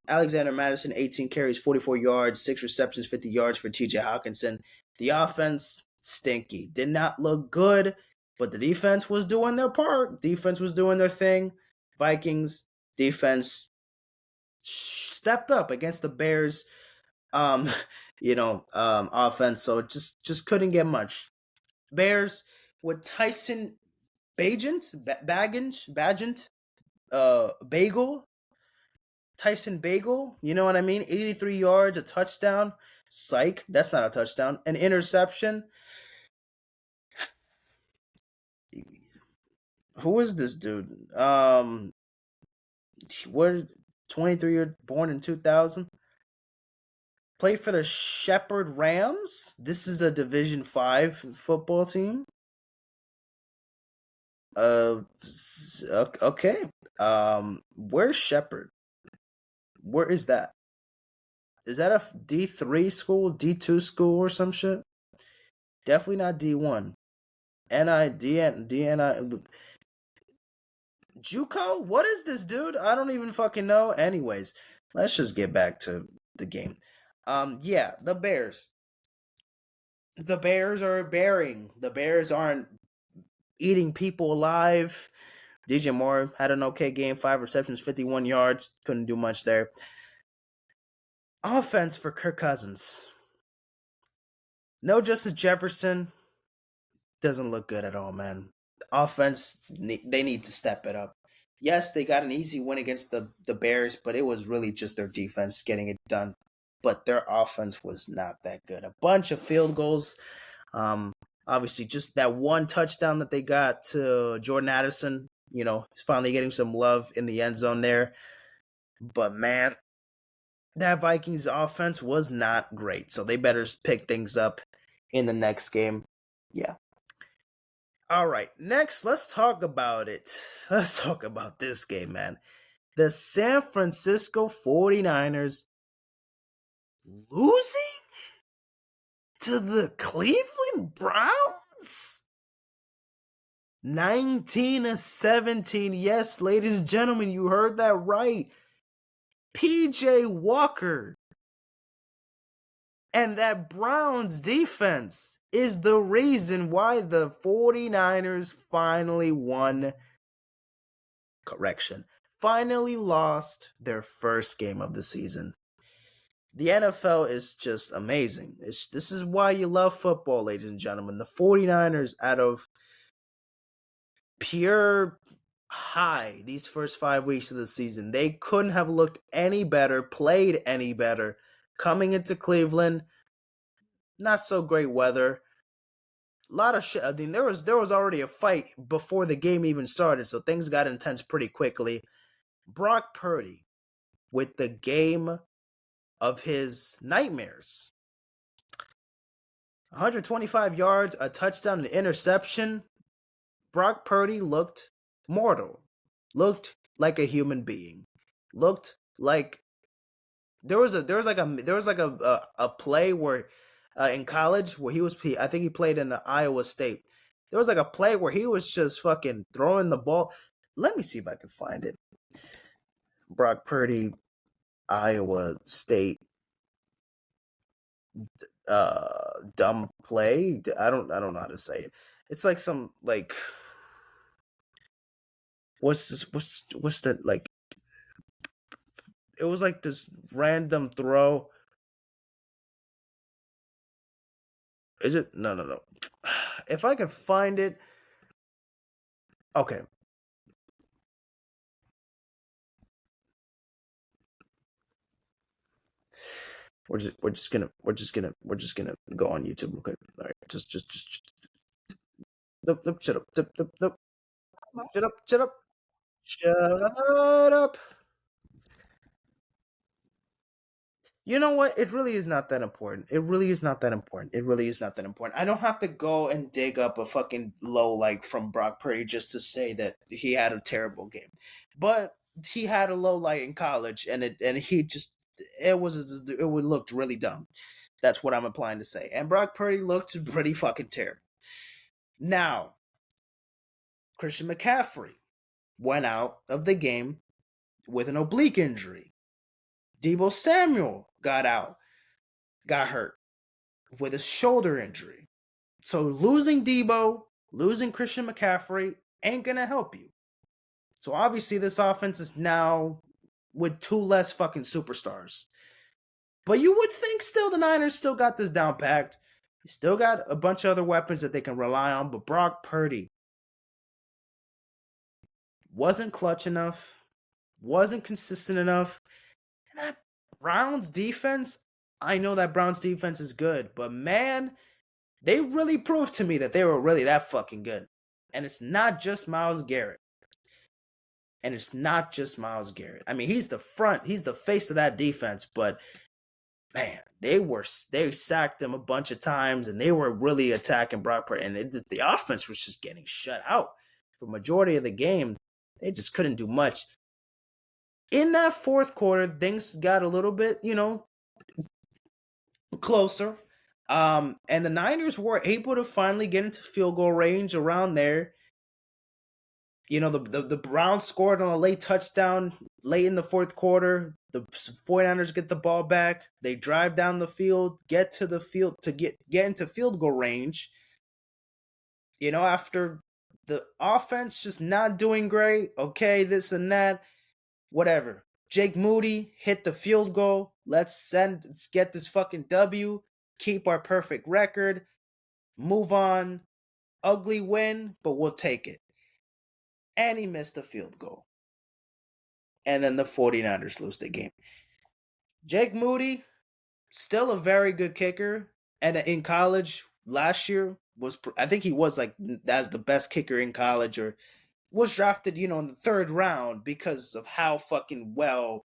Alexander Madison, 18 carries, 44 yards, 6 receptions, 50 yards for TJ Hawkinson. The offense, stinky. Did not look good. But the defense was doing their part. Defense was doing their thing. Vikings defense stepped up against the Bears um offense, so just couldn't get much. Bears with Tyson Bagent, Bagel, Tyson Bagel, you know what I mean? 83 yards, a touchdown. Psych, that's not a touchdown. An interception. Who is this dude? What 23 year born in 2000? Played for the Shepherd Rams. This is a Division 5 football team. Okay. Where's Shepherd? Where is that? Is that a D3 school, D2 school, or some shit? Definitely not D1. NI. JUCO? What is this, dude? I don't even fucking know. Anyways, let's just get back to the game. Yeah, the Bears. The Bears are bearing. The Bears aren't eating people alive. DJ Moore had an okay game, 5 receptions, 51 yards. Couldn't do much there. Offense for Kirk Cousins. No Justin Jefferson. Doesn't look good at all, man. Offense, they need to step it up. Yes, they got an easy win against the Bears, but it was really just their defense getting it done. But their offense was not that good. A bunch of field goals. Obviously, just that one touchdown that they got to Jordan Addison, finally getting some love in the end zone there. But man, that Vikings offense was not great. So they better pick things up in the next game. Yeah. All right. Next, let's talk about it. Let's talk about this game, man. The San Francisco 49ers losing to the Cleveland Browns? 19-17. Yes, ladies and gentlemen, you heard that right. PJ Walker and that Browns defense is the reason why the 49ers finally won. Correction. Finally lost their first game of the season. The NFL is just amazing. This is why you love football, ladies and gentlemen. The 49ers, out of pure high these first 5 weeks of the season, they couldn't have looked any better, played any better. Coming into Cleveland, not so great weather. A lot of shit. I mean, there was already a fight before the game even started, so things got intense pretty quickly. Brock Purdy with the game of his nightmares. 125 yards, a touchdown, an interception. Brock Purdy looked mortal. Looked like a human being. Looked like there was like a play where in college where I think he played in Iowa State. There was like a play where he was just fucking throwing the ball. Let me see if I can find it. Brock Purdy, Iowa State, dumb play. I don't know how to say it. It's like some like what's that like? It was like this random throw. Is it? No. If I can find it. Okay. We're just gonna go on YouTube. Okay. All right. Just nope, shut up. Nope. Shut up. You know what? It really is not that important. It really is not that important. I don't have to go and dig up a fucking low like from Brock Purdy just to say that he had a terrible game. But he had a low light in college, and he just it looked really dumb. That's what I'm applying to say. And Brock Purdy looked pretty fucking terrible. Now, Christian McCaffrey went out of the game with an oblique injury. Deebo Samuel got hurt with a shoulder injury. So losing Deebo, losing Christian McCaffrey ain't gonna help you. So obviously this offense is now with 2 less fucking superstars. But you would think still the Niners still got this down packed. They still got a bunch of other weapons that they can rely on, but Brock Purdy wasn't clutch enough, wasn't consistent enough. And that Browns defense, I know that Browns defense is good, but man, they really proved to me that they were really that fucking good. And it's not just Myles Garrett. And it's not just Myles Garrett. I mean, he's the face of that defense, but man, they sacked him a bunch of times and they were really attacking Brock Purdy. And the offense was just getting shut out for majority of the game. They just couldn't do much. In that fourth quarter, things got a little bit, closer. And the Niners were able to finally get into field goal range around there. The Browns scored on a late touchdown late in the fourth quarter. The 49ers get the ball back. They drive down the field, get to the field to get into field goal range. After the offense just not doing great, okay, this and that, whatever. Jake Moody hit the field goal. Let's get this fucking W, keep our perfect record, move on. Ugly win, but we'll take it. And he missed a field goal. And then the 49ers lose the game. Jake Moody, still a very good kicker. And in college last year, I think he was like as the best kicker in college, or was drafted, in the third round because of how fucking well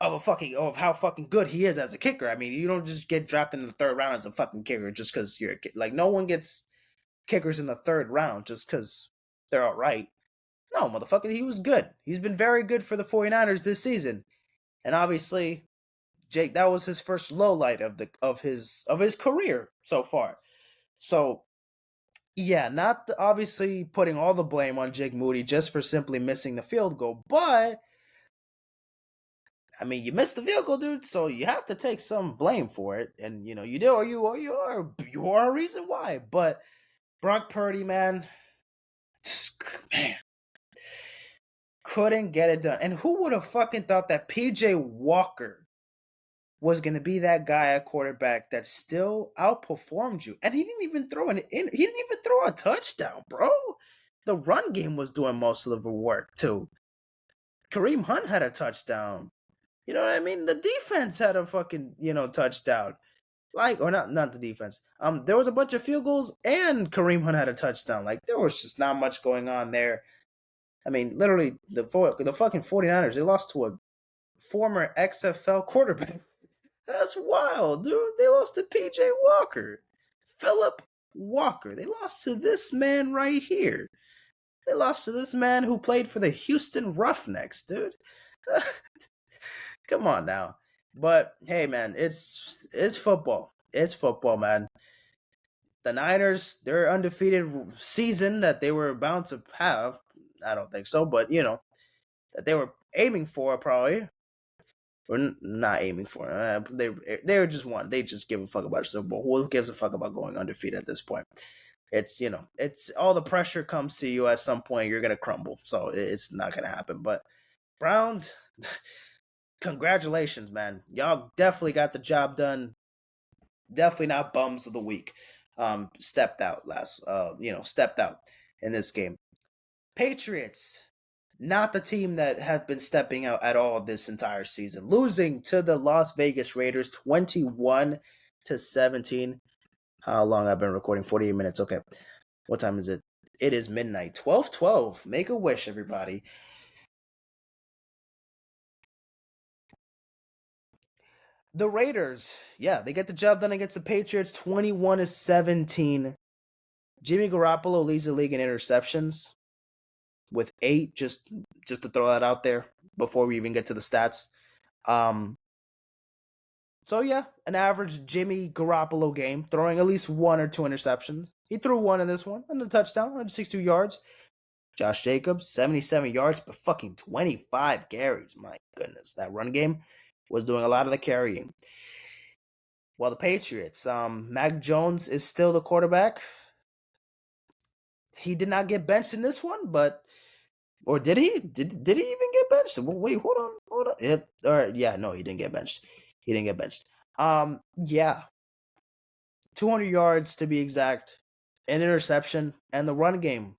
of how fucking good he is as a kicker. I mean, you don't just get drafted in the third round as a fucking kicker just because you're like, no one gets kickers in the third round just because they're all right. No, motherfucker, he was good. He's been very good for the 49ers this season. And obviously, Jake, that was his first low light of his career so far. So, yeah, not obviously putting all the blame on Jake Moody just for simply missing the field goal, but I mean, you missed the field goal, dude, so you have to take some blame for it. And you do, or you are a reason why. But Brock Purdy, man, couldn't get it done. And who would have fucking thought that PJ Walker was going to be that guy at quarterback that still outperformed you? And he didn't even throw a touchdown, bro. The run game was doing most of the work too. Kareem Hunt had a touchdown. You know what I mean? The defense had a fucking, touchdown. Or not the defense. There was a bunch of field goals and Kareem Hunt had a touchdown. Like, there was just not much going on there. I mean, literally, the fucking 49ers, they lost to a former XFL quarterback. That's wild, dude. They lost to PJ Walker. Philip Walker. They lost to this man right here. They lost to this man who played for the Houston Roughnecks, dude. Come on now. But hey, man, it's football. It's football, man. The Niners, their undefeated season that they were bound to have, I don't think so, but that they were aiming for probably, or not aiming for. They were just one. They just give a fuck about the Super Bowl. Who gives a fuck about going undefeated at this point? It's it's all the pressure comes to you at some point. You're gonna crumble, so it's not gonna happen. But Browns. Congratulations, man. Y'all definitely got the job done. Definitely not bums of the week. Stepped out in this game. Patriots, not the team that have been stepping out at all this entire season. Losing to the Las Vegas Raiders 21-17. How long I've been recording? 48 minutes. Okay. What time is it? It is midnight. 12:12. Make a wish, everybody. The Raiders, yeah, they get the job done against the Patriots 21-17. Jimmy Garoppolo leads the league in interceptions with 8, just to throw that out there before we even get to the stats. So yeah, an average Jimmy Garoppolo game, throwing at least 1 or 2 interceptions. He threw 1 in this one, and a touchdown, 162 yards. Josh Jacobs, 77 yards, but fucking 25 carries. My goodness, that run game was doing a lot of the carrying. Well, the Patriots, Mac Jones is still the quarterback. He did not get benched in this one, but or did he? Did he even get benched? Well, wait, hold on. Yep. All right, yeah, no, he didn't get benched. He didn't get benched. Yeah, 200 yards to be exact, an interception, and the run game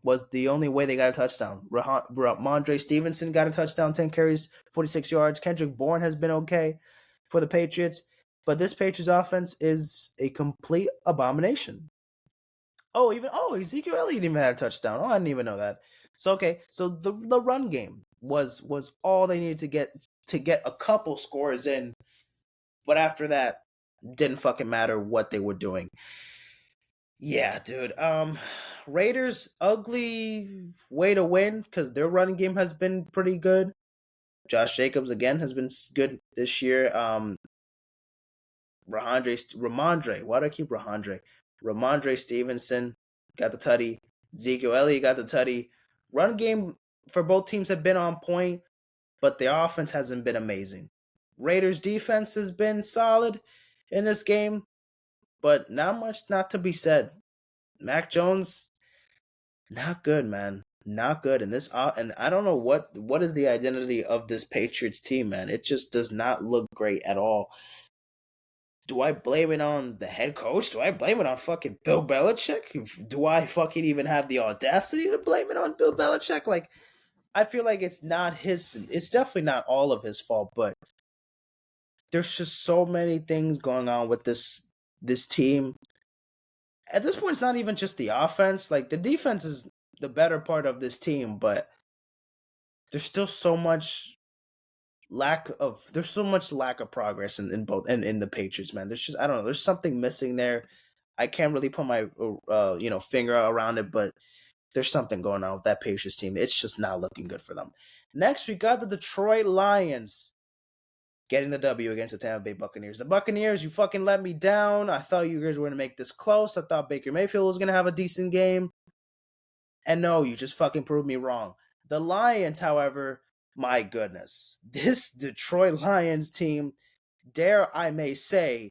was the only way they got a touchdown. Ramondre Stevenson got a touchdown, 10 carries, 46 yards. Kendrick Bourne has been okay for the Patriots, but this Patriots offense is a complete abomination. Ezekiel Elliott even had a touchdown. Oh, I didn't even know that. So okay, so the run game was all they needed to get a couple scores in, but after that, didn't fucking matter what they were doing. Yeah, dude. Raiders ugly way to win because their running game has been pretty good. Josh Jacobs again has been good this year. Ramondre. Why do I keep Ramondre? Ramondre Stevenson got the tutty. Ezekiel Elliott got the tutty. Run game for both teams have been on point, but the offense hasn't been amazing. Raiders defense has been solid in this game, but not to be said. Mac Jones, not good, man. Not good. And and I don't know what is the identity of this Patriots team, man. It just does not look great at all. Do I blame it on the head coach? Do I blame it on fucking Bill Belichick? Do I fucking even have the audacity to blame it on Bill Belichick? Like, I feel like it's definitely not all of his fault, but there's just so many things going on with this team. At this point, it's not even just the offense. Like, the defense is the better part of this team, but there's still so much lack of progress in both and in the Patriots, man. There's just, I don't know, there's something missing there. I can't really put my finger around it, but there's something going on with that Patriots team. It's just not looking good for them. Next, we got the Detroit Lions getting the W against the Tampa Bay Buccaneers. The Buccaneers, you fucking let me down. I thought you guys were going to make this close. I thought Baker Mayfield was going to have a decent game. And no, you just fucking proved me wrong. The Lions, however, my goodness, this Detroit Lions team, dare I may say,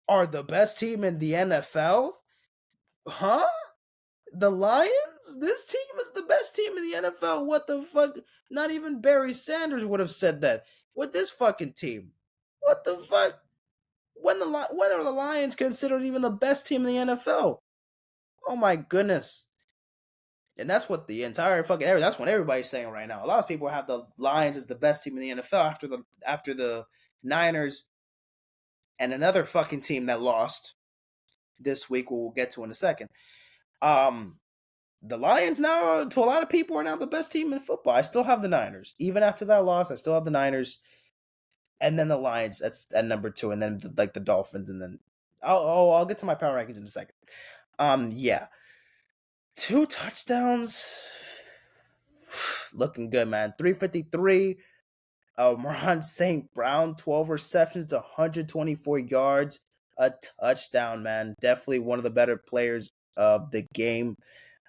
are the best team in the NFL? Huh? The Lions? This team is the best team in the NFL. What the fuck? Not even Barry Sanders would have said that. With this fucking team. What the fuck? When are the Lions considered even the best team in the NFL? Oh my goodness. And that's what the entire fucking that's what everybody's saying right now. A lot of people have the Lions as the best team in the NFL after the Niners and another fucking team that lost this week, we'll get to in a second. The Lions now, to a lot of people, are now the best team in football. I still have the Niners. Even after that loss, I still have the Niners. And then the Lions at number 2, and then the Dolphins, and then I'll get to my power rankings in a second. Yeah. 2 touchdowns. Looking good, man. 353. Amon St. Brown, 12 receptions to 124 yards. A touchdown, man. Definitely one of the better players of the game.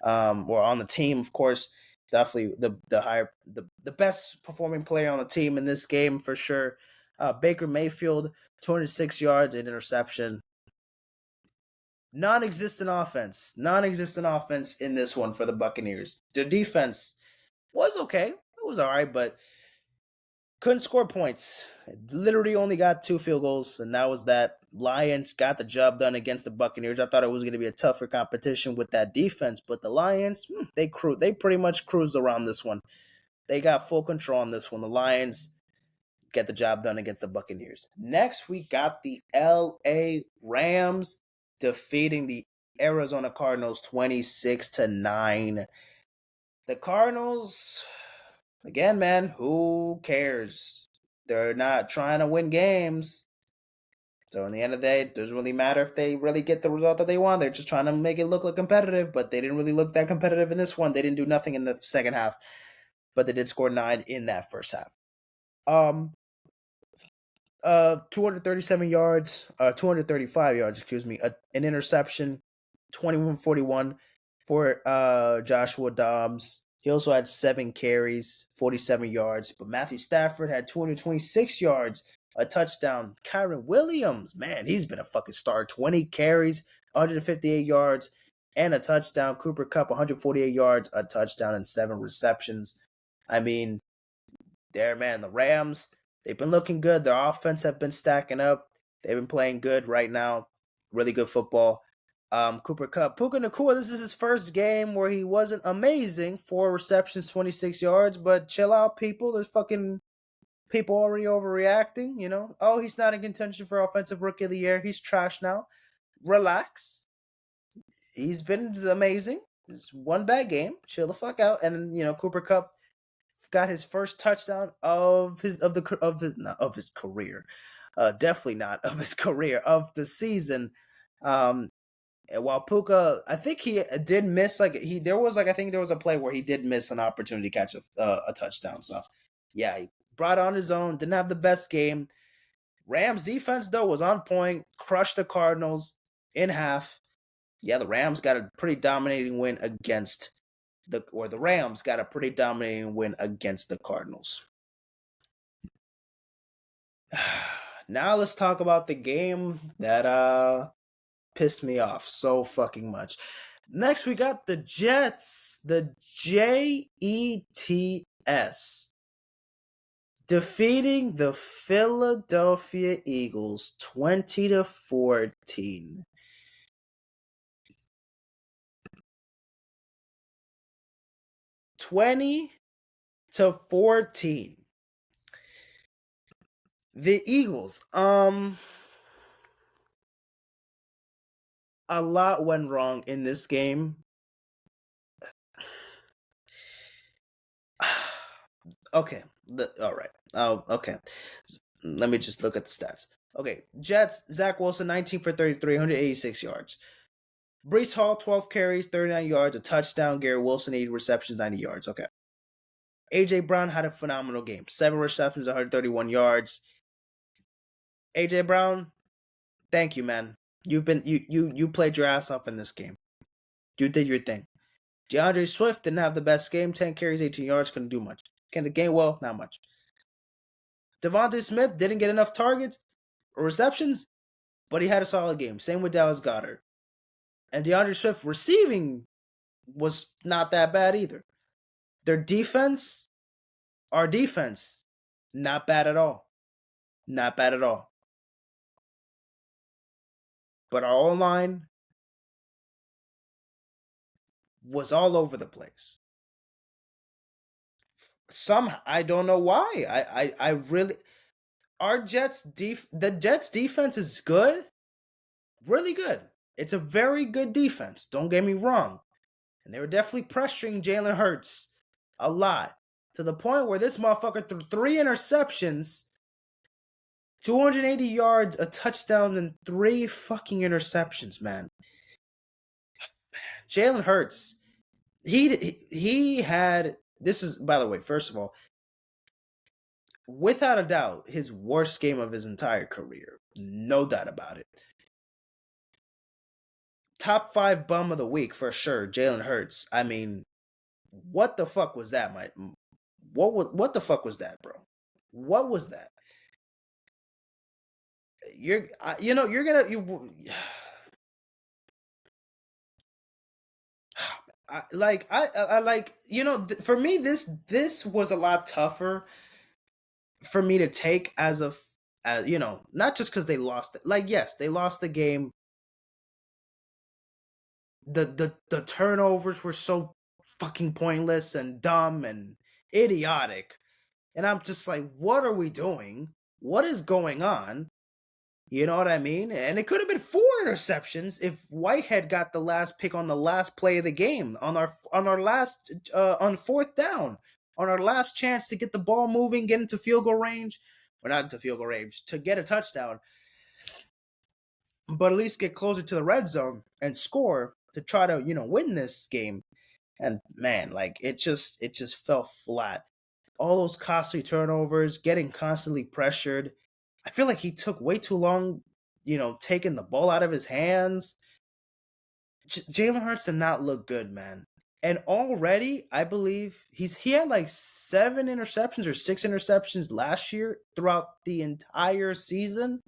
Or on the team, of course. Definitely the best performing player on the team in this game for sure. Baker Mayfield, 206 yards, and interception. Non-existent offense in this one for the Buccaneers. Their defense was okay. It was all right, but couldn't score points. Literally only got 2 field goals, and that was that. Lions got the job done against the Buccaneers. I thought it was going to be a tougher competition with that defense, but the Lions, they pretty much cruised around this one. They got full control on this one. The Lions get the job done against the Buccaneers. Next, we got the LA Rams defeating the Arizona Cardinals 26-9. The Cardinals, again, man, who cares? They're not trying to win games. So in the end of the day, it doesn't really matter if they really get the result that they want. They're just trying to make it look like competitive, but they didn't really look that competitive in this one. They didn't do nothing in the second half, but they did score 9 in that first half. 237 yards, 235 yards, excuse me, an interception, 21-41 for Joshua Dobbs. He also had 7 carries, 47 yards, but Matthew Stafford had 226 yards, a touchdown. Kyron Williams, man, he's been a fucking star. 20 carries, 158 yards, and a touchdown. Cooper Kupp, 148 yards, a touchdown, and 7 receptions. I mean, there, man, the Rams, they've been looking good. Their offense have been stacking up. They've been playing good right now. Really good football. Cooper Kupp, Puka Nacua, this is his first game where he wasn't amazing. 4 receptions, 26 yards, but chill out, people. There's fucking people already overreacting, you know. Oh, he's not in contention for Offensive Rookie of the Year. He's trash now. Relax. He's been amazing. It's one bad game. Chill the fuck out. And you know, Cooper Kupp got his first touchdown of his career. Definitely not of his career, of the season. And while Puka, I think he did miss I think there was a play where he did miss an opportunity to catch a touchdown. So yeah, he brought on his own. Didn't have the best game. Rams defense though was on point. Crushed the Cardinals in half. Yeah, the Rams got a pretty dominating win against the Rams got a pretty dominating win against the Cardinals. Now let's talk about the game that pissed me off so fucking much. Next, we got the Jets, the Jets, defeating the Philadelphia Eagles 20-14. 20-14. The Eagles, a lot went wrong in this game. Okay, all right. Okay. Let me just look at the stats. Okay, Jets, Zach Wilson, 19 for 33, 186 yards. Breece Hall, 12 carries, 39 yards, a touchdown. Garrett Wilson, 8 receptions, 90 yards. Okay. A.J. Brown had a phenomenal game. 7 receptions, 131 yards. A.J. Brown, thank you, man. You played your ass off in this game. You did your thing. DeAndre Swift didn't have the best game. 10 carries, 18 yards, couldn't do much. Can the game well? Not much. Devontae Smith didn't get enough targets or receptions, but he had a solid game. Same with Dallas Goedert. And DeAndre Swift receiving was not that bad either. Their defense, our defense, not bad at all. Not bad at all. But our O-line was all over the place. I don't know why. I really, the Jets defense is good. Really good. It's a very good defense. Don't get me wrong. And they were definitely pressuring Jalen Hurts a lot. To the point where this motherfucker threw 3 interceptions, 280 yards, a touchdown, and 3 fucking interceptions, man. Jalen Hurts, he had, this is, by the way, first of all, without a doubt, his worst game of his entire career. No doubt about it. Top 5 bum of the week for sure, Jalen Hurts. I mean, what the fuck was that, Mike? What the fuck was that, bro? What was that? You're gonna for me this was a lot tougher for me to take as not just because they lost it. Like, yes, they lost the game. The turnovers were so fucking pointless and dumb and idiotic. And I'm just like, what are we doing? What is going on? You know what I mean? And it could have been 4 interceptions if Whitehead got the last pick on the last play of the game on our last on 4th down, on our last chance to get the ball moving, get into field goal range, or not into field goal range, to get a touchdown, but at least get closer to the red zone and score to try to win this game. And man, like it just fell flat. All those costly turnovers, getting constantly pressured. I feel like he took way too long, taking the ball out of his hands. Jalen Hurts did not look good, man. And already, I believe he had like 7 interceptions or 6 interceptions last year throughout the entire season.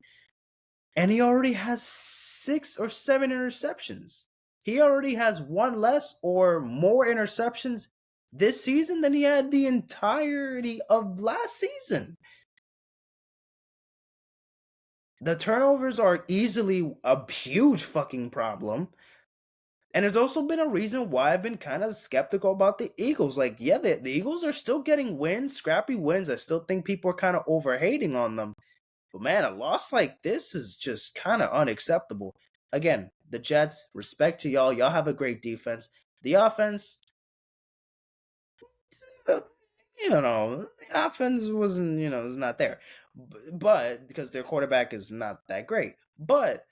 And he already has 6 or 7 interceptions. He already has one less or more interceptions this season than he had the entirety of last season. The turnovers are easily a huge fucking problem. And there's also been a reason why I've been kind of skeptical about the Eagles. Like, yeah, the Eagles are still getting wins, scrappy wins. I still think people are kind of overhating on them. But man, a loss like this is just kind of unacceptable. Again, the Jets, respect to y'all. Y'all have a great defense. The offense, the offense wasn't, is not there. But because their quarterback is not that great. But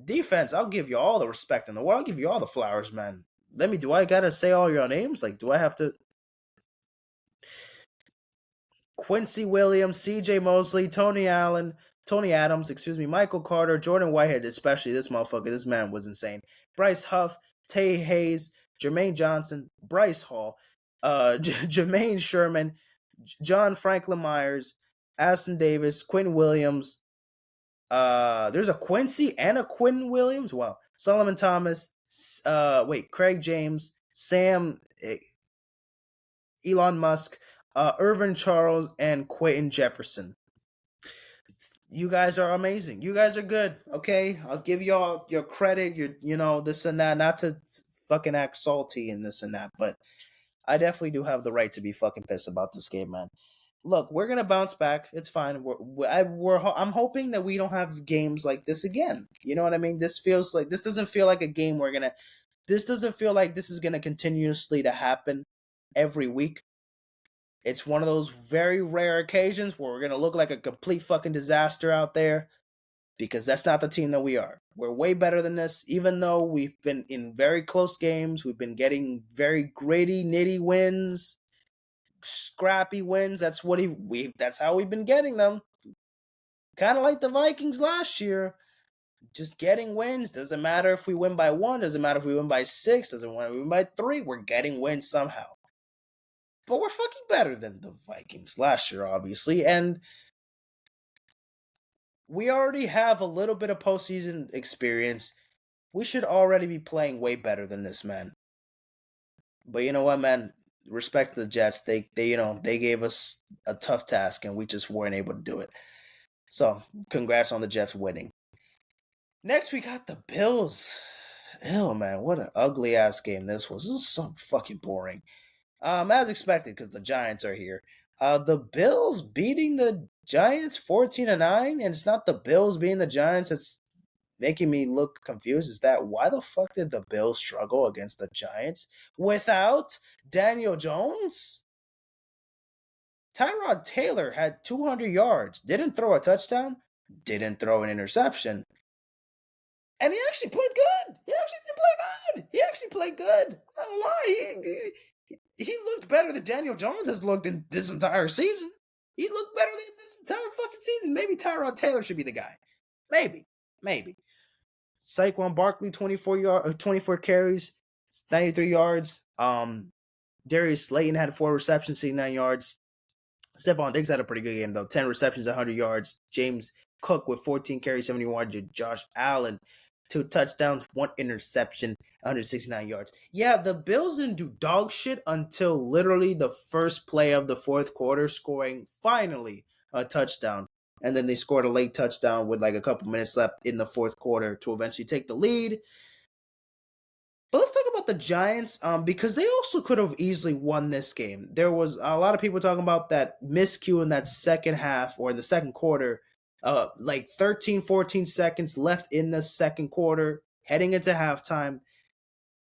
defense, I'll give you all the respect in the world. I'll give you all the flowers, man. Do I gotta say all your names? Like, do I have to? Quincy Williams, C.J. Mosley, Tony Adams, Michael Carter, Jordan Whitehead, especially this motherfucker. This man was insane. Bryce Huff, Tay Hayes, Jermaine Johnson, Bryce Hall, Jermaine Sherman, John Franklin Myers, Aston Davis, Quinn Williams. There's a Quincy and a Quinn Williams. Wow. Solomon Thomas. Craig James, Sam, Elon Musk, Irvin Charles, and Quentin Jefferson. You guys are amazing. You guys are good. Okay, I'll give y'all your credit. This and that. Not to fucking act salty and this and that, but I definitely do have the right to be fucking pissed about this game, man. Look, we're gonna bounce back. It's fine. I'm hoping that we don't have games like this again. You know what I mean? This doesn't feel like a game we're gonna. This doesn't feel like this is gonna continuously to happen every week. It's one of those very rare occasions where we're gonna look like a complete fucking disaster out there, because that's not the team that we are. We're way better than this. Even though we've been in very close games, we've been getting very gritty, nitty wins, scrappy wins. That's how we've been getting them. Kind of like the Vikings last year. Just getting wins. Doesn't matter if we win by 1, doesn't matter if we win by 6, doesn't matter if we win by 3. We're getting wins somehow. But we're fucking better than the Vikings last year, obviously. And we already have a little bit of postseason experience. We should already be playing way better than this, man. But you know what, man? Respect to the Jets. They gave us a tough task and we just weren't able to do it. So, congrats on the Jets winning. Next, we got the Bills. Ew, man, what an ugly ass game this was. This is so fucking boring. As expected, because the Giants are here. The Bills beating the Giants 14-9, and it's not the Bills beating the Giants. It's making me look confused. Is that why the fuck did the Bills struggle against the Giants without Daniel Jones? Tyrod Taylor had 200 yards, didn't throw a touchdown, didn't throw an interception, and he actually played good. He actually didn't play bad. He actually played good. I'm not gonna lie. He looked better than Daniel Jones has looked in this entire season. He looked better than this entire fucking season. Maybe Tyrod Taylor should be the guy. Maybe. Saquon Barkley, 24 carries, 93 yards. Darius Slayton had 4 receptions, 69 yards. Stephon Diggs had a pretty good game though. 10 receptions, 100 yards. James Cook with 14 carries, 71 yards. Josh Allen, 2 touchdowns, 1 interception, 169 yards. Yeah, the Bills didn't do dog shit until literally the first play of the fourth quarter, scoring finally a touchdown. And then they scored a late touchdown with like a couple minutes left in the fourth quarter to eventually take the lead. But let's talk about the Giants, because they also could have easily won this game. There was a lot of people talking about that miscue in that second half or in the second quarter. Like 13, 14 seconds left in the second quarter, heading into halftime.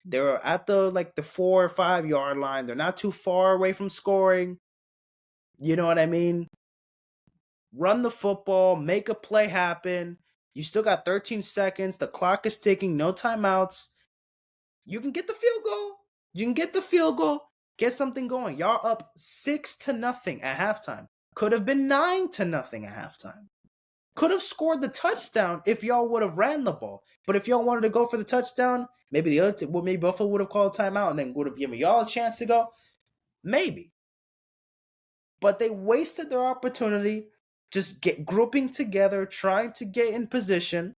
They're at the 4 or 5 yard line. They're not too far away from scoring. You know what I mean? Run the football, make a play happen. You still got 13 seconds. The clock is ticking, no timeouts. You can get the field goal. Get something going. Y'all up 6-0 at halftime. Could have been 9-0 at halftime. Could have scored the touchdown if y'all would have ran the ball. But if y'all wanted to go for the touchdown, maybe maybe Buffalo would have called timeout and then would have given y'all a chance to go. Maybe. But they wasted their opportunity just grouping together, trying to get in position,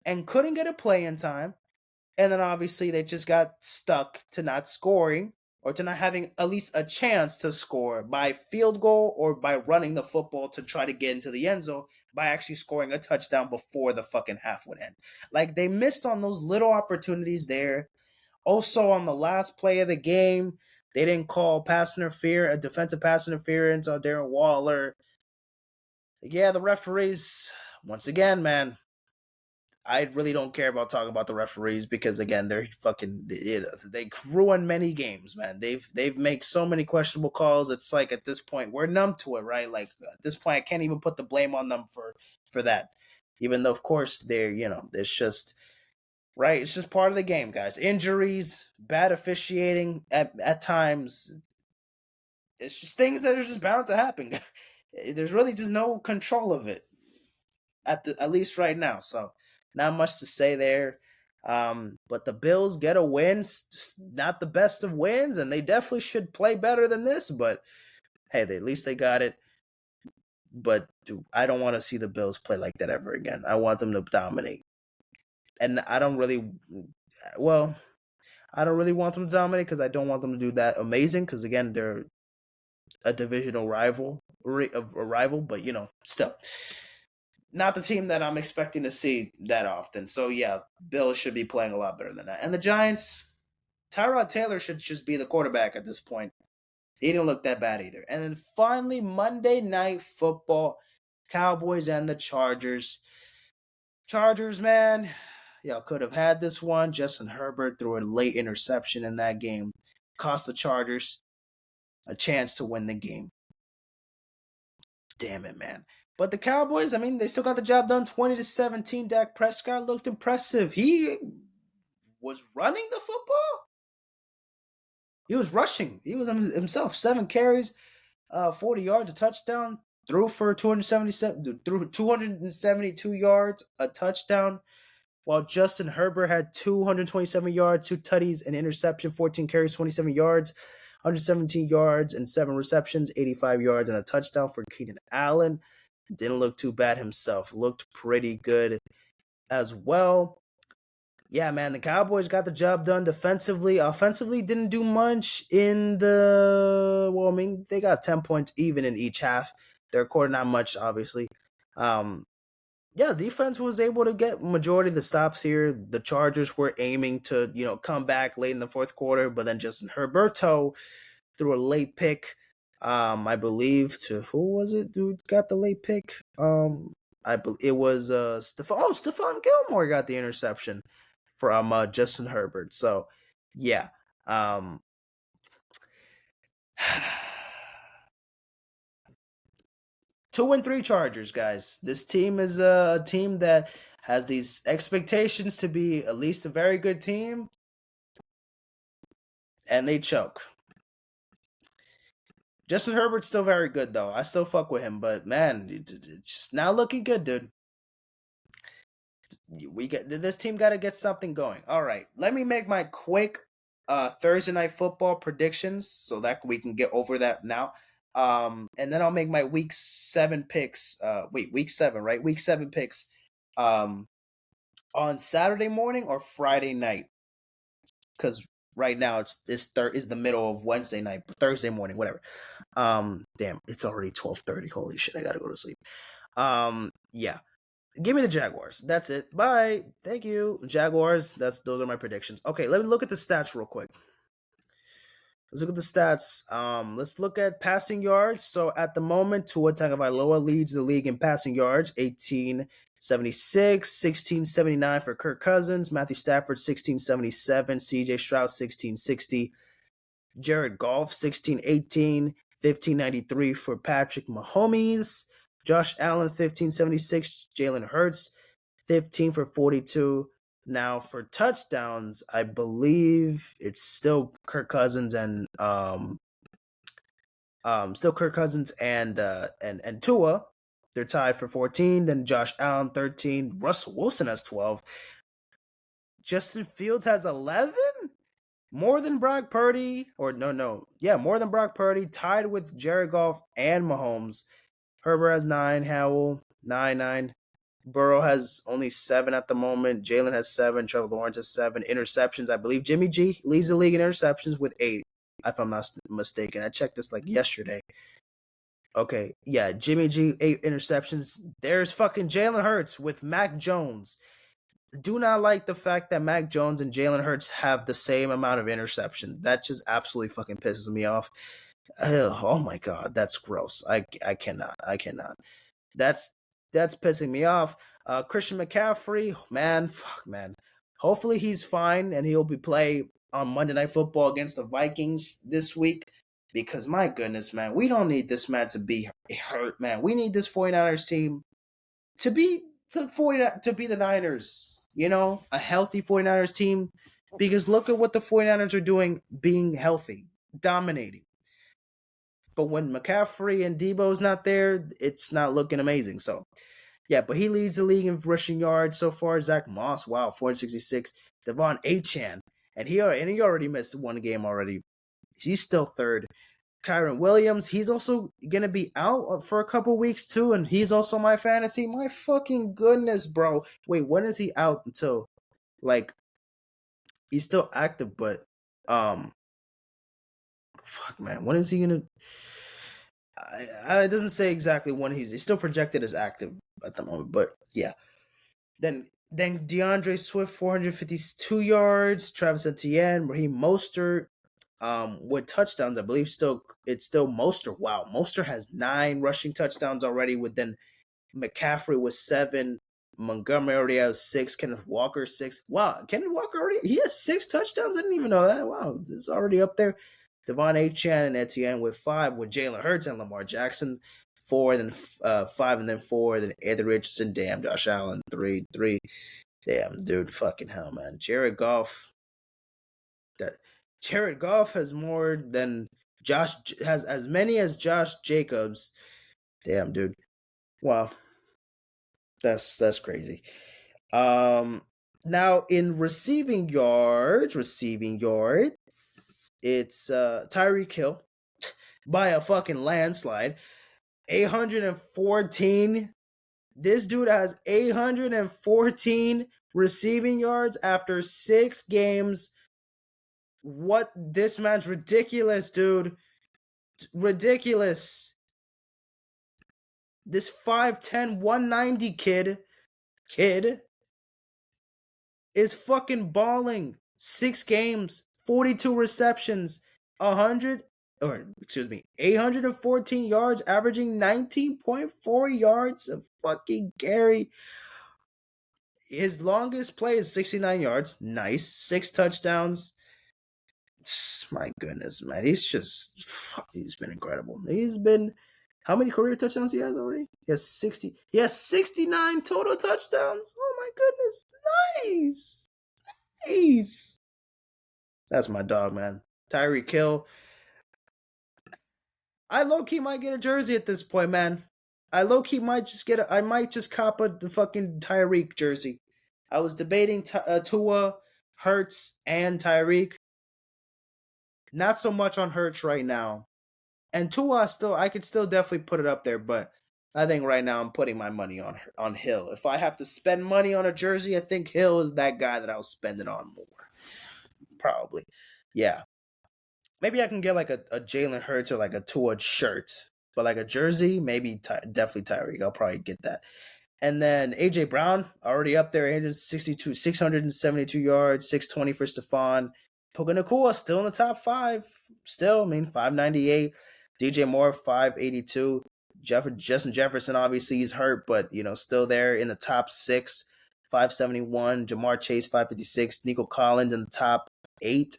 and couldn't get a play in time. And then obviously they just got stuck to not scoring or to not having at least a chance to score by field goal or by running the football to try to get into the end zone by actually scoring a touchdown before the fucking half would end. Like they missed on those little opportunities there. Also on the last play of the game, they didn't call pass interference, a defensive pass interference on Darren Waller. Yeah, the referees, once again, man, I really don't care about talking about the referees because again, they're fucking they ruin many games, man. They've made so many questionable calls. It's like at this point we're numb to it, right? Like at this point, I can't even put the blame on them for that, even though of course they're it's just right. It's just part of the game, guys. Injuries, bad officiating at times. It's just things that are just bound to happen. There's really just no control of it at least right now. So not much to say there. But the Bills get a win, not the best of wins, and they definitely should play better than this. But hey, at least they got it. But dude, I don't want to see the Bills play like that ever again. I want them to dominate, and I don't really want them to dominate because I don't want them to do that amazing. Because again, they're a divisional rival, but still not the team that I'm expecting to see that often. So yeah, Bills should be playing a lot better than that. And the Giants, Tyrod Taylor should just be the quarterback at this point. He didn't look that bad either. And then finally, Monday Night Football, Cowboys and the Chargers. Chargers, man, y'all could have had this one. Justin Herbert threw a late interception in that game. Cost the Chargers a chance to win the game. Damn it, man. But the Cowboys, I mean, they still got the job done 20-17. Dak Prescott looked impressive. He was running the football. He was rushing. He was himself. 7 carries, 40 yards, a touchdown. Threw for 272 yards, a touchdown. While Justin Herbert had 227 yards, 2 tutties, an interception, 14 carries, 27 yards, 117 yards, and 7 receptions, 85 yards, and a touchdown for Keenan Allen. Didn't look too bad himself. Looked pretty good as well. Yeah, man, the Cowboys got the job done defensively. Offensively, didn't do much in they got 10 points even in each half. Their quarter, not much, obviously. Defense was able to get majority of the stops here. The Chargers were aiming to, come back late in the fourth quarter, but then Justin Herberto threw a late pick. I believe to who was it? Dude got the late pick. I believe it was Stephon Gilmore got the interception from Justin Herbert. So yeah. 2-3 Chargers, guys. This team is a team that has these expectations to be at least a very good team, and they choke. Justin Herbert's still very good, though. I still fuck with him, but man, it's just not looking good, dude. This team got to get something going. All right, let me make my quick Thursday night football predictions so that we can get over that now. And then I'll make my week 7 picks. Week 7, right? Week 7 picks. On Saturday morning or Friday night, because right now it's the middle of Wednesday night, Thursday morning, whatever. Damn, it's already 12:30. Holy shit, I gotta go to sleep. Yeah. Give me the Jaguars. That's it. Bye. Thank you. Jaguars. Those are my predictions. Okay, let me look at the stats real quick. Let's look at the stats. Let's look at passing yards. So at the moment, Tua Tagovailoa leads the league in passing yards, 1876, 1679 for Kirk Cousins, Matthew Stafford 1677, CJ Stroud 1660, Jared Goff 1618, 1593 for Patrick Mahomes, Josh Allen 1576, Jalen Hurts 15 for 42. Now for touchdowns, I believe it's still Kirk Cousins and Tua. They're tied for 14. Then Josh Allen 13. Russell Wilson has 12. Justin Fields has 11. More than Brock Purdy, more than Brock Purdy, tied with Jared Goff and Mahomes. Herbert has 9. Howell 9. Burrow has only 7 at the moment. Jalen has 7. Trevor Lawrence has 7. Interceptions, I believe Jimmy G leads the league in interceptions with 8, if I'm not mistaken. I checked this like yesterday. Okay, yeah, Jimmy G, 8 interceptions. There's fucking Jalen Hurts with Mac Jones. Do not like the fact that Mac Jones and Jalen Hurts have the same amount of interception. That just absolutely fucking pisses me off. Ugh, oh my god, that's gross. I cannot. I cannot. That's that's pissing me off. Christian McCaffrey, man, fuck, man. Hopefully he's fine and he'll be play on Monday Night Football against the Vikings this week. Because my goodness, man, we don't need this man to be hurt, man. We need this 49ers team to be the Niners. You know, a healthy 49ers team. Because look at what the 49ers are doing being healthy, dominating. But when McCaffrey and Debo's not there, it's not looking amazing. So, yeah, but he leads the league in rushing yards so far. Zach Moss, wow, 466. Devon Achane, and he already missed one game already. He's still third. Kyron Williams, he's also gonna be out for a couple weeks too, and he's also my fantasy. My fucking goodness, bro. Wait, when is he out until? Like, he's still active, but fuck, man, when is he gonna? It doesn't say exactly when he's still projected as active at the moment, but yeah. Then DeAndre Swift, 452 yards. Travis Etienne, Raheem Mostert, with touchdowns. I believe it's still Mostert. Wow, Mostert has 9 rushing touchdowns already. With then McCaffrey with 7. Montgomery already has 6. Kenneth Walker 6. Wow, Kenneth Walker he has 6 touchdowns. I didn't even know that. Wow, it's already up there. Devon Achane and Etienne with 5, with Jalen Hurts and Lamar Jackson 4, then 5, and then 4, then Anthony Richardson, damn, Josh Allen 3. Damn, dude, fucking hell, man. Jared Goff has more than has as many as Josh Jacobs. Damn, dude. Wow. That's crazy. Now in receiving yards, it's Tyreek Hill by a fucking landslide. 814. This dude has 814 receiving yards after 6 games. What? This man's ridiculous, dude. Ridiculous. This 5'10", 190 kid is fucking balling. 6 games, 42 receptions, 814 yards, averaging 19.4 yards of fucking carry. His longest play is 69 yards. Nice. 6 touchdowns. My goodness, man. He's been incredible. How many career touchdowns he has already? He has 60. He has 69 total touchdowns. Oh my goodness. Nice. Nice. That's my dog, man. Tyreek Hill. I low-key might get a jersey at this point, man. I low-key might just cop the fucking Tyreek jersey. I was debating Tua, Hurts, and Tyreek. Not so much on Hurts right now. And Tua I could still definitely put it up there, but I think right now I'm putting my money on Hill. If I have to spend money on a jersey, I think Hill is that guy that I'll spend it on more. Probably. Yeah. Maybe I can get like a Jalen Hurts or like a Tua shirt. But like a jersey, maybe definitely Tyreek. I'll probably get that. And then AJ Brown, already up there, 672 yards, 620 for Stephon. Puka Nacua, still in the top 5. Still, 598. DJ Moore, 582. Justin Jefferson, obviously, he's hurt, but, still there in the top 6. 571. Jamar Chase, 556. Nico Collins in the top 8.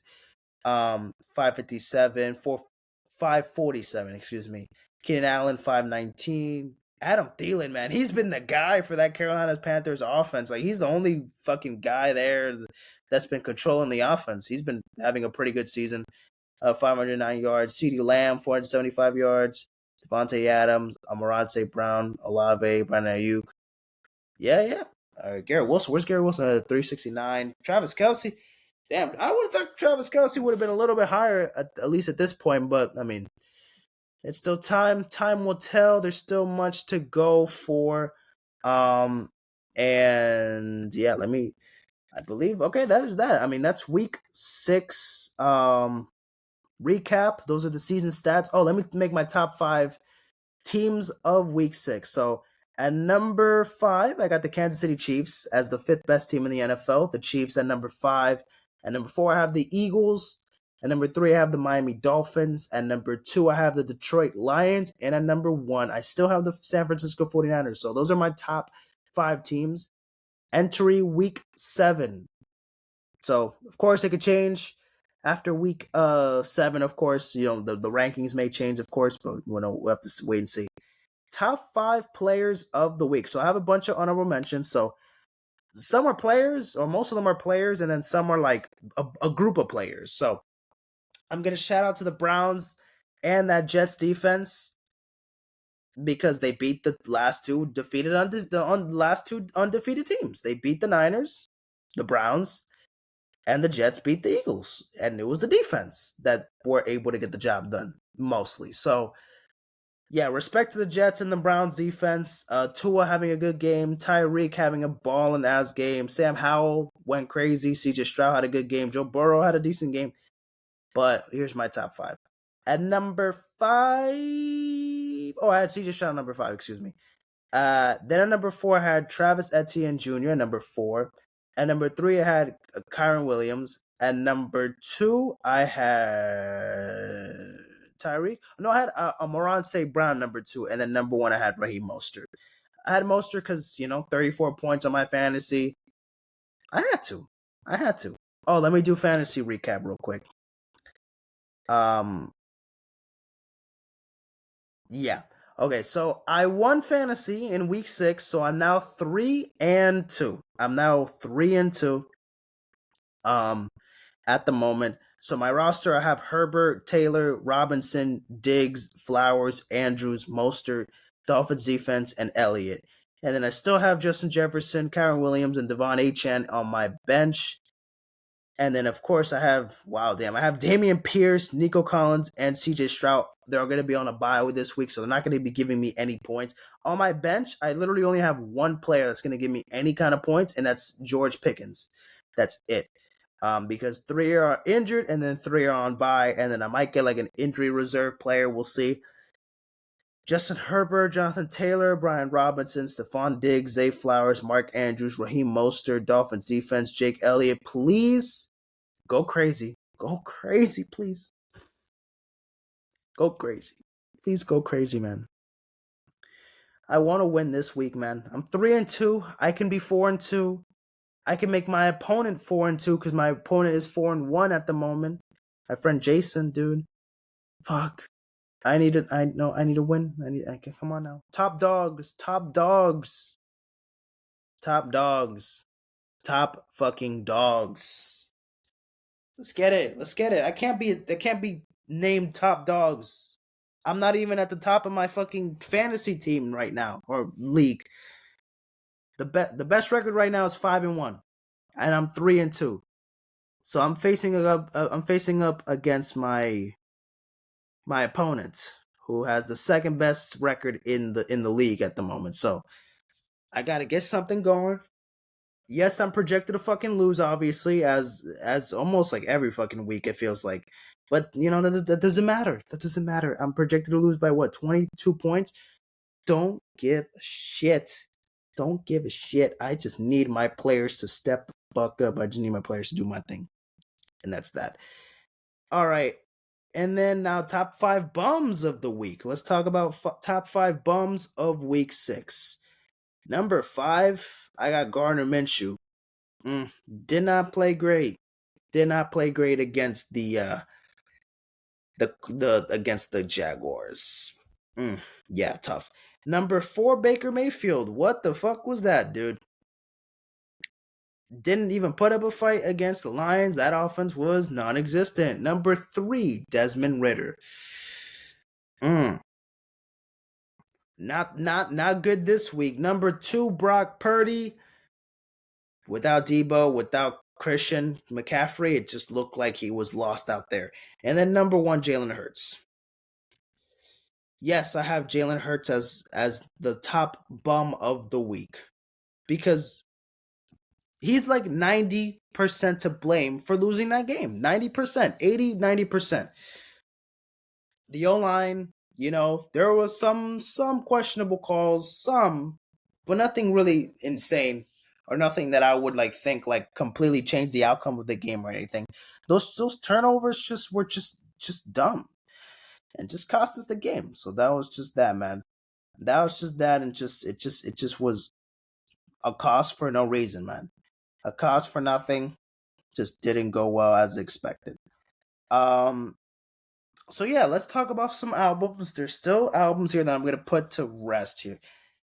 557. 547, excuse me. Keenan Allen, 519. Adam Thielen, man, he's been the guy for that Carolina Panthers offense. Like, he's the only fucking guy there that's been controlling the offense. He's been having a pretty good season. 509 yards. CeeDee Lamb, 475 yards. Devontae Adams, Amon-Ra Brown, Olave, Brandon Ayuk. Yeah. Garrett Wilson. Where's Garrett Wilson? 369. Travis Kelce. Damn, I would have thought Travis Kelce would have been a little bit higher, at least at this point. But, it's still time. Time will tell. There's still much to go for. And yeah, I believe, okay, that is that. I mean, that's week 6 recap. Those are the season stats. Oh, let me make my top 5 teams of week 6. So at number 5, I got the Kansas City Chiefs as the 5th best team in the NFL. The Chiefs at number 5. At number 4, I have the Eagles. At number 3, I have the Miami Dolphins. At number 2, I have the Detroit Lions. And at number 1, I still have the San Francisco 49ers. So those are my top 5 teams entering week 7. So, of course, it could change after week 7. Of course, the rankings may change, of course, but we'll have to wait and see. Top 5 players of the week. So I have a bunch of honorable mentions. So some are players, or most of them are players, and then some are like a group of players. So I'm going to shout out to the Browns and that Jets defense because they beat the last two last two undefeated teams. They beat the Niners, the Browns, and the Jets beat the Eagles. And it was the defense that were able to get the job done mostly. So yeah, respect to the Jets and the Browns defense. Tua having a good game. Tyreek having a ball and ass game. Sam Howell went crazy. CJ Stroud had a good game. Joe Burrow had a decent game. But here's my top 5. At number 5, I had CJ Stroud at number 5. Excuse me. Then at number 4, I had Travis Etienne Jr. At number 4. At number 3, I had Kyron Williams. At number 2, I had Tyreek. No, I had Amon St. Brown number 2, and then number 1 I had Raheem Mostert. I had Mostert because 34 points on my fantasy. I had to. Oh, let me do fantasy recap real quick. Yeah. Okay, so I won fantasy in week 6, so I'm now 3-2. I'm now 3-2. At the moment. So my roster, I have Herbert, Taylor, Robinson, Diggs, Flowers, Andrews, Mostert, Dolphins defense, and Elliott. And then I still have Justin Jefferson, Kyron Williams, and Devon Achane on my bench. And then, of course, I have, I have Dameon Pierce, Nico Collins, and CJ Stroud. They're going to be on a bye this week, so they're not going to be giving me any points. On my bench, I literally only have one player that's going to give me any kind of points, and that's George Pickens. That's it. Because 3 are injured, and then 3 are on bye, and then I might get like an injury reserve player. We'll see. Justin Herbert, Jonathan Taylor, Brian Robinson, Stephon Diggs, Zay Flowers, Mark Andrews, Raheem Mostert, Dolphins defense, Jake Elliott. Please go crazy. Go crazy, please. Go crazy. Please go crazy, man. I want to win this week, man. I'm 3-2. I can be 4-2. I can make my opponent 4-2 because my opponent is 4-1 at the moment. My friend Jason, dude. Fuck. I need to win. Come on now. Top dogs. Top fucking dogs. Let's get it. I can't be named top dogs. I'm not even at the top of my fucking fantasy team right now or league. The best record right now is 5-1, and I'm 3-2. So I'm facing up against my opponent, who has the second best record in the league at the moment. So I gotta get something going. Yes, I'm projected to fucking lose, obviously, as almost like every fucking week it feels like. But that doesn't matter. That doesn't matter. I'm projected to lose by 22 points. Don't give a shit. Don't give a shit. I just need my players to step the fuck up. I just need my players to do my thing. And that's that. All right. And then now top 5 bums of the week. Let's talk about top 5 bums of week 6. Number 5, I got Gardner Minshew. Did not play great. Did not play great against the against the Jaguars. Yeah, tough. Number 4, Baker Mayfield. What the fuck was that, dude? Didn't even put up a fight against the Lions. That offense was non-existent. Number 3, Desmond Ridder. Not good this week. Number 2, Brock Purdy. Without Debo, without Christian McCaffrey, it just looked like he was lost out there. And then number 1, Jalen Hurts. Yes, I have Jalen Hurts as the top bum of the week. because he's like 90% to blame for losing that game. 90%, 80, 90%. The O-line, there was some questionable calls, but nothing really insane or nothing that I would like think like completely change the outcome of the game or anything. Those turnovers were just dumb and just cost us the game. So that was just that, man. That was just that, and it just was a cost for no reason, man. A cost for nothing. Just didn't go well as expected. Um, so yeah, let's talk about some albums. There's still albums here that I'm gonna put to rest here.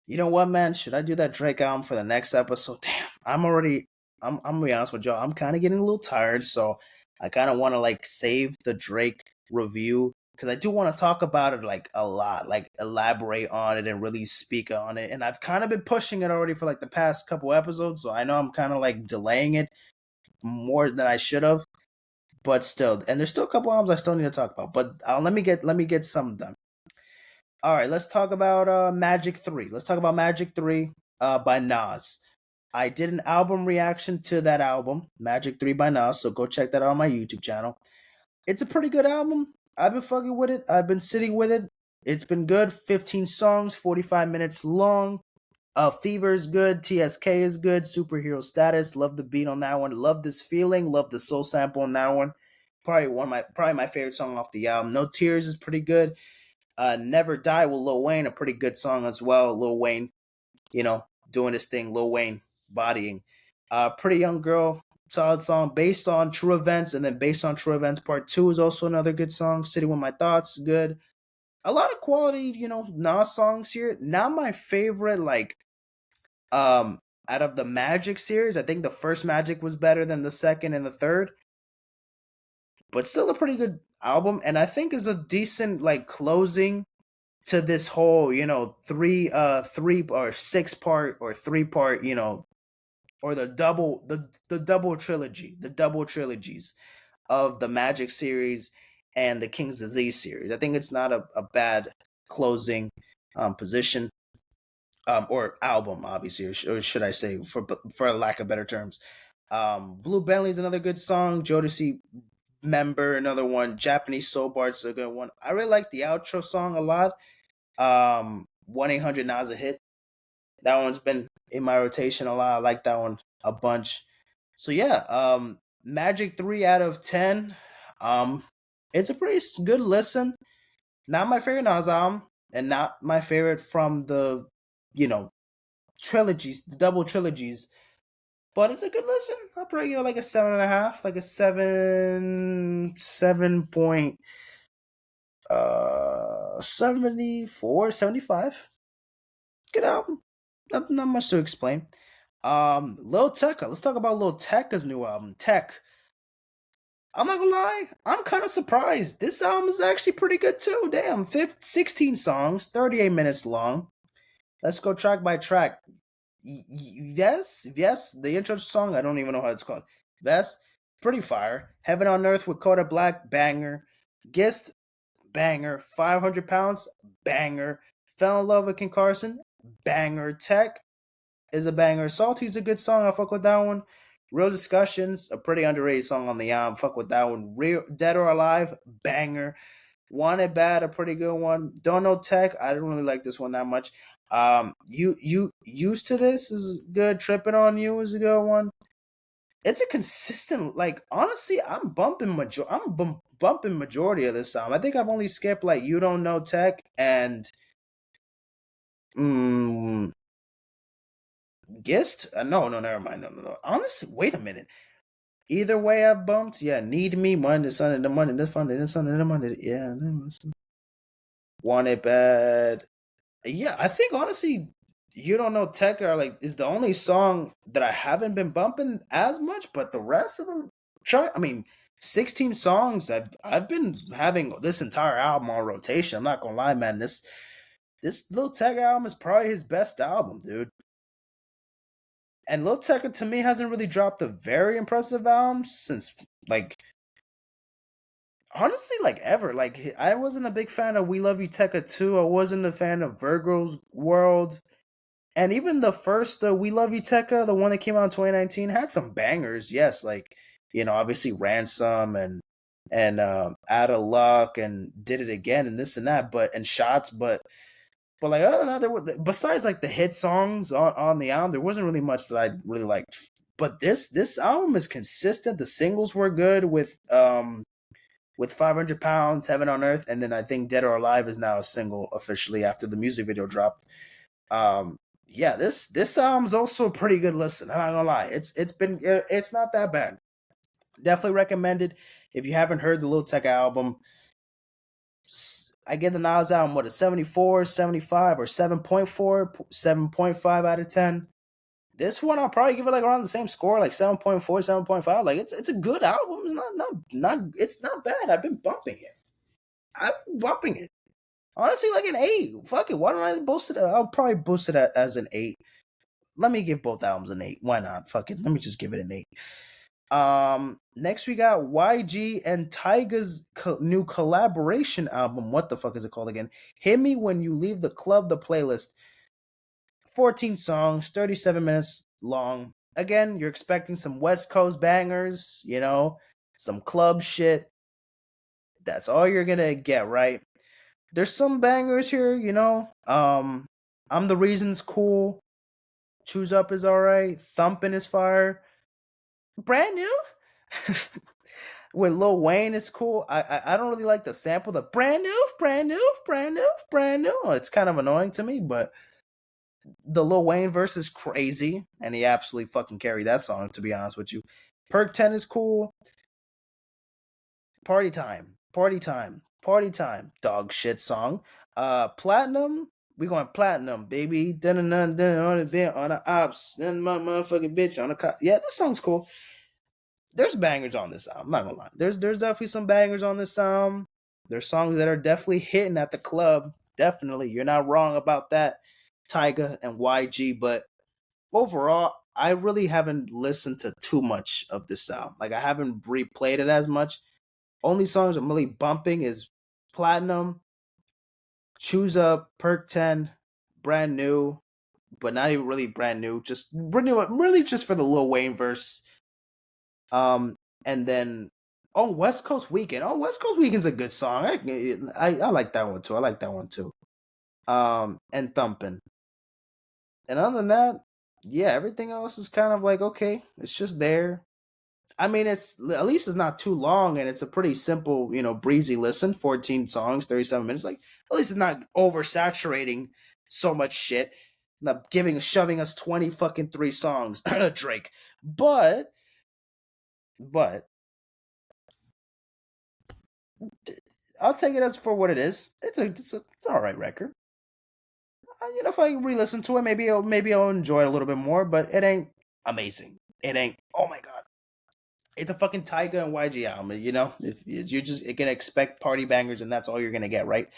You know what, man? Should I do that Drake album for the next episode? Damn, I'm gonna be honest with y'all. I'm kind of getting a little tired, so I kind of want to like save the Drake review because I do want to talk about it like a lot, like elaborate on it and really speak on it. And I've kind of been pushing it already for like the past couple episodes, so I know I'm kind of like delaying it more than I should have. But still, and there's still a couple albums I still need to talk about. But let me get some done. All right, let's talk about Magic 3. Let's talk about Magic 3 by Nas. I did an album reaction to that album, Magic 3 by Nas, so go check that out on my YouTube channel. It's a pretty good album. I've been fucking with it. I've been sitting with it. It's been good. 15 songs, 45 minutes long. Fever is good. TSK is good. Superhero Status. Love the beat on that one. Love this feeling. Love the soul sample on that one. Probably my favorite song off the album. No Tears is pretty good. Never Die with Lil Wayne, a pretty good song as well. Lil Wayne, doing his thing. Lil Wayne bodying. Pretty Young Girl, solid song based on true events, and then based on true events part 2 is also another good song. Sitting with My Thoughts, good. A lot of quality, Nas songs here. Not my favorite, like, out of the Magic series. I think the first Magic was better than the second and the third, but still a pretty good album, and I think is a decent like closing to this whole, three or 6 part or 3 part, or the double trilogy, the double trilogies of the Magic series and the King's Disease series. I think it's not a bad closing position, or album, obviously, or should I say, for lack of better terms. Blue Bentley is another good song. Jodeci Member, another one. Japanese Soul Bar's a good one. I really like the outro song a lot. 1-800 Nas a Hit. That one's been in my rotation a lot. I like that one a bunch. So yeah, Magic 3 out of 10. Um, it's a pretty good listen. Not my favorite Nas album, and not my favorite from the, you know, trilogies, the double trilogies. But it's a good listen. I'll probably give it like a 7.5, like a 74, 75. Good album. Not much to explain. Lil Tecca. Let's talk about Lil Tecca's new album, Tech. I'm not gonna lie, I'm kind of surprised. This album is actually pretty good too. Damn, 16 songs, 38 minutes long. Let's go track by track. Yes, the intro song, I don't even know how it's called. Yes, pretty fire. Heaven on Earth with Kodak Black, banger. Gist, banger. 500 pounds, banger. Fell in Love with King Carson, banger. Tech is a banger. Salty's a good song. I fuck with that one. Real Discussions, a pretty underrated song on the album. Fuck with that one. Real Dead or Alive, banger. Want It Bad, a pretty good one. Don't Know Tech, I didn't really like this one that much. You Used to This is good. Tripping on You is a good one. It's a consistent, like, honestly, bumping majority of this song. I think I've only skipped like You Don't Know Tech and mm, Gist. No, never mind. No. Honestly, wait a minute. Either way, I've bumped. Yeah, Need Me, Monday, Sunday, the Monday, the Sunday, the Sunday, the Monday. Yeah, Want It Bad. Yeah, I think honestly, You Don't Know Tech are like is the only song that I haven't been bumping as much, but the rest of them try. I mean, 16 songs. I've been having this entire album on rotation. I'm not gonna lie, man. This Lil Tech album is probably his best album, dude. And Lil Tecca to me hasn't really dropped a very impressive album since like honestly like ever. Like I wasn't a big fan of We Love You Tecca 2. I wasn't a fan of Virgo's World. And even the first We Love You Tecca, the one that came out in 2019, had some bangers. Yes, like obviously Ransom and Out of Luck and Did It Again and this and that, and Shots, but like other than that, besides like the hit songs on the album, there wasn't really much that I really liked. But this album is consistent. The singles were good with 500 Pounds, Heaven on Earth, and then I think Dead or Alive is now a single officially after the music video dropped. Um, yeah, this album's also a pretty good listen. I'm not gonna lie, it's not that bad. Definitely recommended if you haven't heard the Lil Tecca album. I give the Nas album what a 74, 75, or 7.4, 7.5 out of 10. This one I'll probably give it like around the same score, like 7.4, 7.5. Like it's a good album. It's not it's not bad. I've been bumping it. I'm bumping it. Honestly, like an 8. Fuck it. Why don't I boost it? I'll probably boost it as an 8. Let me give both albums an 8. Why not? Fuck it. Let me just give it an 8. Next we got YG and Tyga's new collaboration album. What the fuck is it called again? Hit Me When You Leave the Club, the playlist. 14 songs, 37 minutes long. Again, you're expecting some West Coast bangers, some club shit. That's all you're gonna get, right? There's some bangers here, I'm the Reason's cool. Choose Up is alright. Thumpin' is fire. Brand new? With Lil Wayne is cool. I don't really like the sample, the brand new, brand new, brand new, brand new. It's kind of annoying to me, but the Lil Wayne verse is crazy, and he absolutely fucking carried that song, to be honest with you. Perk 10 is cool. Party Time, Party Time, Party Time. Dog shit song. Platinum, we going platinum, baby. Dun on the ops, then my motherfucking bitch on the cop. Yeah, this song's cool. There's bangers on this album. I'm not gonna lie. There's definitely some bangers on this album. There's songs that are definitely hitting at the club. Definitely, you're not wrong about that. Tyga and YG, but overall, I really haven't listened to too much of this album. Like I haven't replayed it as much. Only songs I'm really bumping is Platinum, Choose Up, Perk 10, Brand New, but not even really brand new. Just really just for the Lil Wayne verse. And then West Coast Weekend. West Coast Weekend's a good song. I like that one too. I like that one too. And Thumpin'. And other than that, yeah, everything else is kind of like okay. It's just there. I mean, it's at least it's not too long, and it's a pretty simple, breezy listen. 14 songs, 37 minutes. Like at least it's not oversaturating so much shit. Not shoving us 20 fucking 3 songs, Drake. But I'll take it as for what it is. It's an all right record. If I re-listen to it, maybe I'll enjoy it a little bit more. But it ain't amazing. It ain't. Oh my god, it's a fucking Tyga and YG album. If you're just gonna expect party bangers and that's all you're gonna get, right?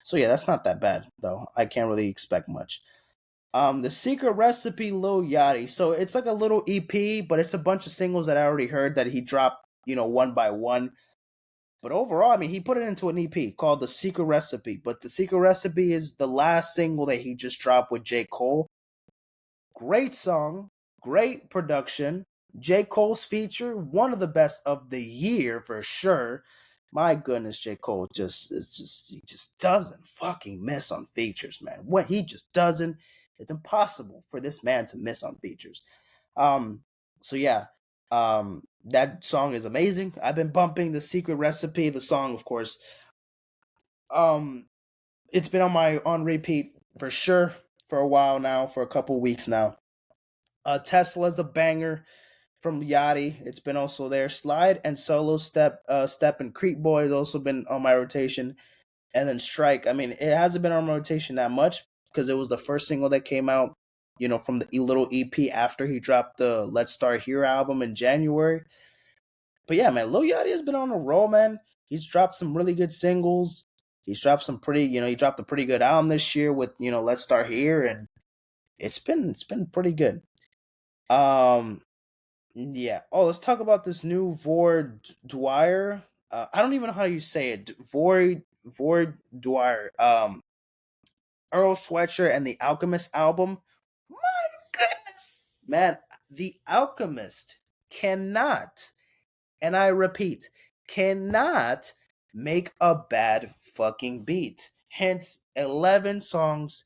So yeah, that's not that bad though. I can't really expect much. The Secret Recipe, Lil Yachty. So it's like a little EP, but it's a bunch of singles that I already heard that he dropped, one by one. But overall, I mean, he put it into an EP called The Secret Recipe. But The Secret Recipe is the last single that he just dropped with J. Cole. Great song, great production. J. Cole's feature, one of the best of the year for sure. My goodness, J. Cole he just doesn't fucking miss on features, man. What he just doesn't. It's impossible for this man to miss on features. So yeah, that song is amazing. I've been bumping The Secret Recipe, the song, of course. It's been on repeat for sure for a while now, for a couple weeks now. Tesla's the banger from Yachty. It's been also there. Slide and Solo Step and Creek Boy has also been on my rotation. And then Strike. I mean, it hasn't been on my rotation that much because it was the first single that came out, from the little EP after he dropped the Let's Start Here album in January. But yeah, man, Lil Yachty has been on a roll, man. He's dropped some really good singles. He's dropped some he dropped a pretty good album this year with, Let's Start Here, and it's been pretty good. Yeah. Oh, let's talk about this new VOIR. I don't even know how you say it. VOIR. Earl Sweatshirt and the Alchemist album. Man, The Alchemist cannot, and I repeat, cannot make a bad fucking beat. Hence, 11 songs,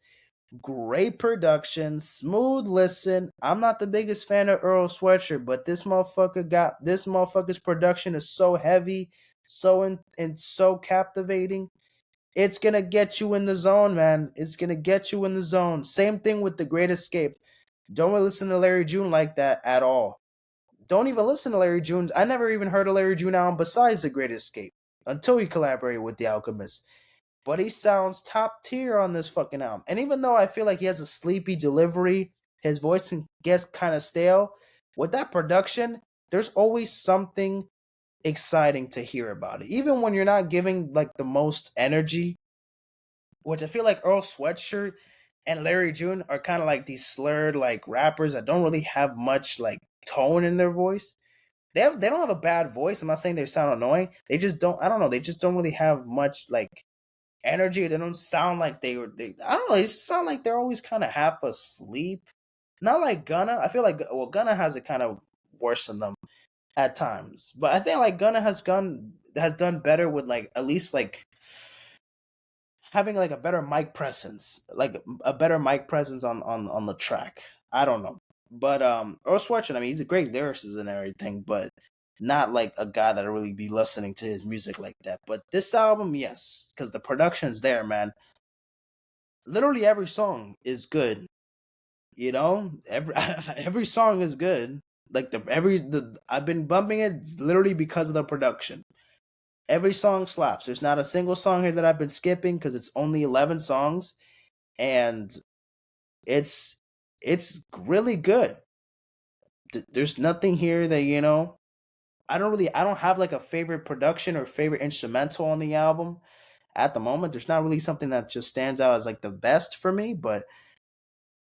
great production, smooth listen. I'm not the biggest fan of Earl Sweatshirt, but this motherfucker's production is so heavy, and so captivating. It's gonna get you in the zone, man. It's gonna get you in the zone. Same thing with The Great Escape. Don't really listen to Larry June like that at all. Don't even listen to Larry June. I never even heard a Larry June album besides The Great Escape until he collaborated with The Alchemist. But he sounds top tier on this fucking album. And even though I feel like he has a sleepy delivery, his voice gets kind of stale. With that production, there's always something exciting to hear about it. Even when you're not giving like the most energy, which I feel like Earl Sweatshirt and Larry June are kind of like these slurred like rappers that don't really have much like tone in their voice. They don't have a bad voice. I'm not saying they sound annoying. They just don't. I don't know. They just don't really have much like energy. They don't sound like I don't know. They just sound like they're always kind of half asleep. Not like Gunna. I feel like Gunna has it kind of worse than them at times. But I think like Gunna has done better with like at least like having like a better mic presence, like a better mic presence on the track. I don't know, but Earl Sweatshirt, I mean, he's a great lyricist and everything, but not like a guy that I really be listening to his music like that. But this album, yes, because the production's there, man. Literally every song is good. You know, every song is good. Like the I've been bumping it literally because of the production. Every song slaps. There's not a single song here that I've been skipping because it's only 11 songs, and it's it's really good. There's nothing here that I don't have like a favorite production or favorite instrumental on the album at the moment. There's not really something that just stands out as like the best for me, but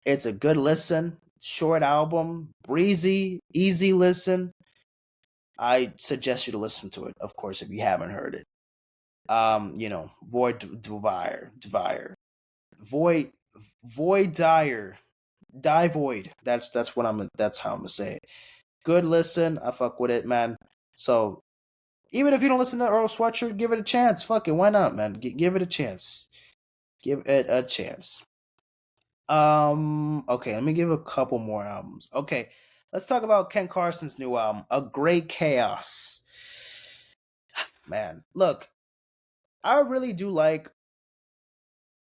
it's a good listen. Short album, breezy, easy listen. I suggest you to listen to it, of course, if you haven't heard it. Void Void Dire. Die Void. That's how I'm gonna say it. Good listen. I fuck with it, man. So even if you don't listen to Earl Sweatshirt, give it a chance. Fuck it, why not, man? Give it a chance. Give it a chance. Okay, let me give a couple more albums. Okay, let's talk about Ken Carson's new album, A Great Chaos. Man, look, I really do like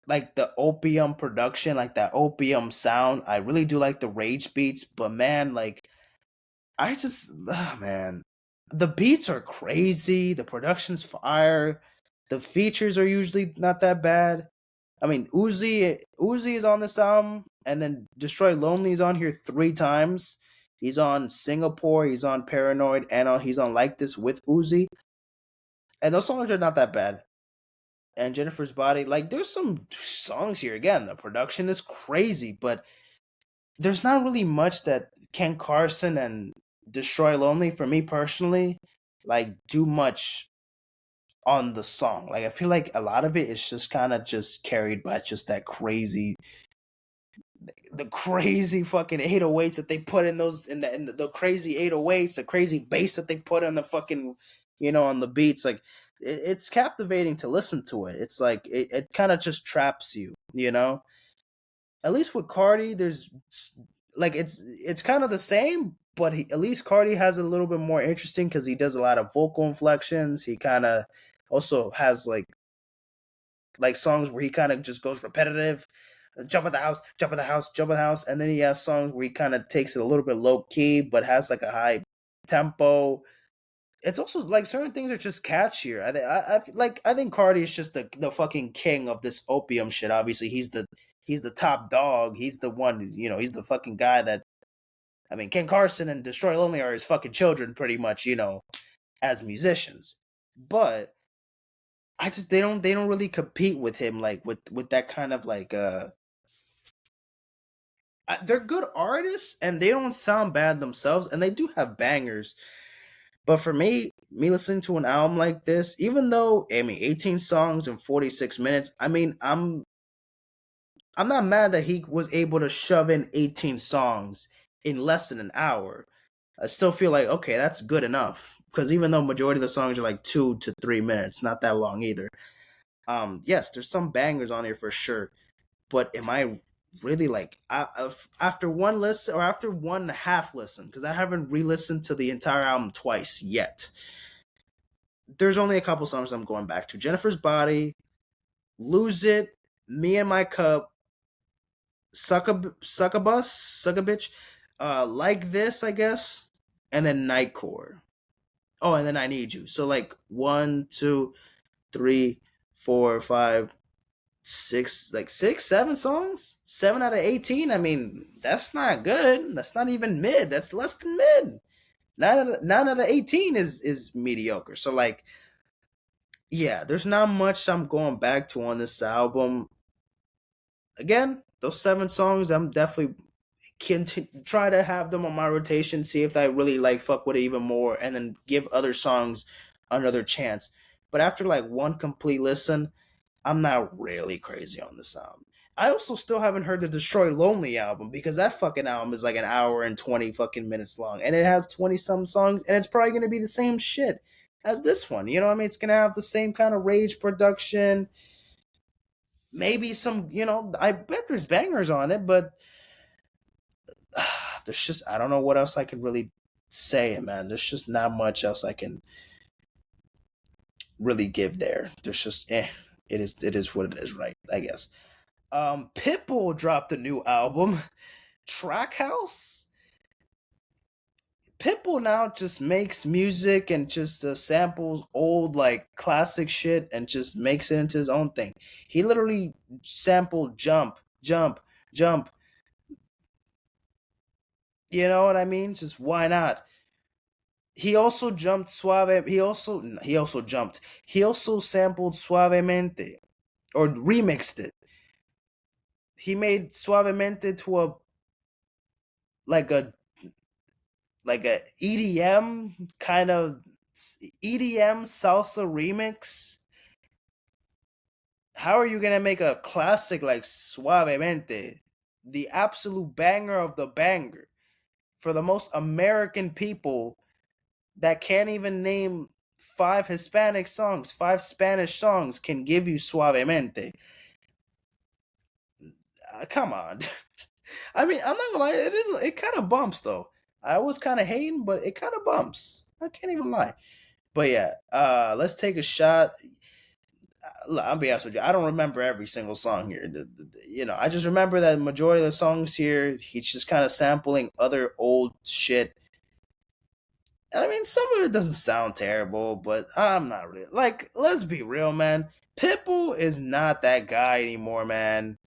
the opium production, like that opium sound. I really do like the rage beats, but man, like man, the beats are crazy. The production's fire. The features are usually not that bad. I mean, Uzi is on this album, and then Destroy Lonely is on here 3 times. He's on Singapore. He's on Paranoid, and he's on Like This with Uzi. And those songs are not that bad. And Jennifer's Body, like, there's some songs here. Again, the production is crazy, but there's not really much that Ken Carson and Destroy Lonely, for me personally, like do much on the song. Like I feel like a lot of it is just kind of just carried by just that crazy, the crazy fucking 808s that they put in those in the crazy 808s, the crazy bass that they put on the fucking, on the beats. Like it's captivating to listen to it. It's like it kind of just traps you, at least with Cardi, there's like it's kind of the same, but at least Cardi has a little bit more interesting because he does a lot of vocal inflections. He kind of also has like songs where he kind of just goes repetitive, jump at the house, jump at the house, jump at the house, and then he has songs where he kind of takes it a little bit low key, but has like a high tempo. It's also like certain things are just catchier. I think Cardi is just the fucking king of this opium shit. Obviously, he's the top dog. He's the one. He's the fucking guy that. I mean, Ken Carson and Destroy Lonely are his fucking children, pretty much. As musicians, but they don't really compete with him like with that kind of like they're good artists and they don't sound bad themselves and they do have bangers. But for me listening to an album like this, even though 18 songs and 46 minutes, I mean, I'm not mad that he was able to shove in 18 songs in less than an hour, I still feel like okay, that's good enough. Because even though majority of the songs are like 2 to 3 minutes, not that long either. Yes, there's some bangers on here for sure, but am I really like after one listen or after one and a half listen? Because I haven't re-listened to the entire album twice yet. There's only a couple songs I'm going back to: Jennifer's Body, Lose It, Me and My Cup, Suck a Bitch, Like This, I guess, and then Nightcore. Oh, and then I Need You. So like 1, 2, 3, 4, 5, 6, like 6, 7 songs, 7 out of 18. I mean, that's not good. That's not even mid. That's less than mid. 9 out of 18 is mediocre. So like, yeah, there's not much I'm going back to on this album. Again, those 7 songs, I'm definitely can try to have them on my rotation, see if I really like fuck with it even more, and then give other songs another chance. But after like one complete listen, I'm not really crazy on this album. I also still haven't heard the Destroy Lonely album because that fucking album is like an hour and 20 fucking minutes long, and it has 20 some songs, and it's probably gonna be the same shit as this one. You know what I mean? It's gonna have the same kind of rage production, maybe some, I bet there's bangers on it, but there's just, I don't know what else I can really say, man. There's just not much else I can really give there. There's just it is what it is, right? I guess. Pitbull dropped a new album, Trackhouse. Pitbull now just makes music and just samples old like classic shit and just makes it into his own thing. He literally sampled Jump, Jump, Jump. You know what I mean? Just why not? He also jumped Suave. He also jumped. He also sampled Suavemente or remixed it. He made Suavemente to a like a like a EDM kind of EDM salsa remix. How are you gonna make a classic like Suavemente, the absolute banger of the banger, for the most American people that can't even name 5 Hispanic songs, 5 Spanish songs can give you Suavemente? Come on. I mean, I'm not gonna lie, it kind of bumps though. I was kind of hating, but it kind of bumps. I can't even lie. But yeah, let's take a shot. I'll be honest with you. I don't remember every single song here. I just remember that majority of the songs here, he's just kind of sampling other old shit. And I mean, some of it doesn't sound terrible, but I'm not really like. Let's be real, man. Pitbull is not that guy anymore, man.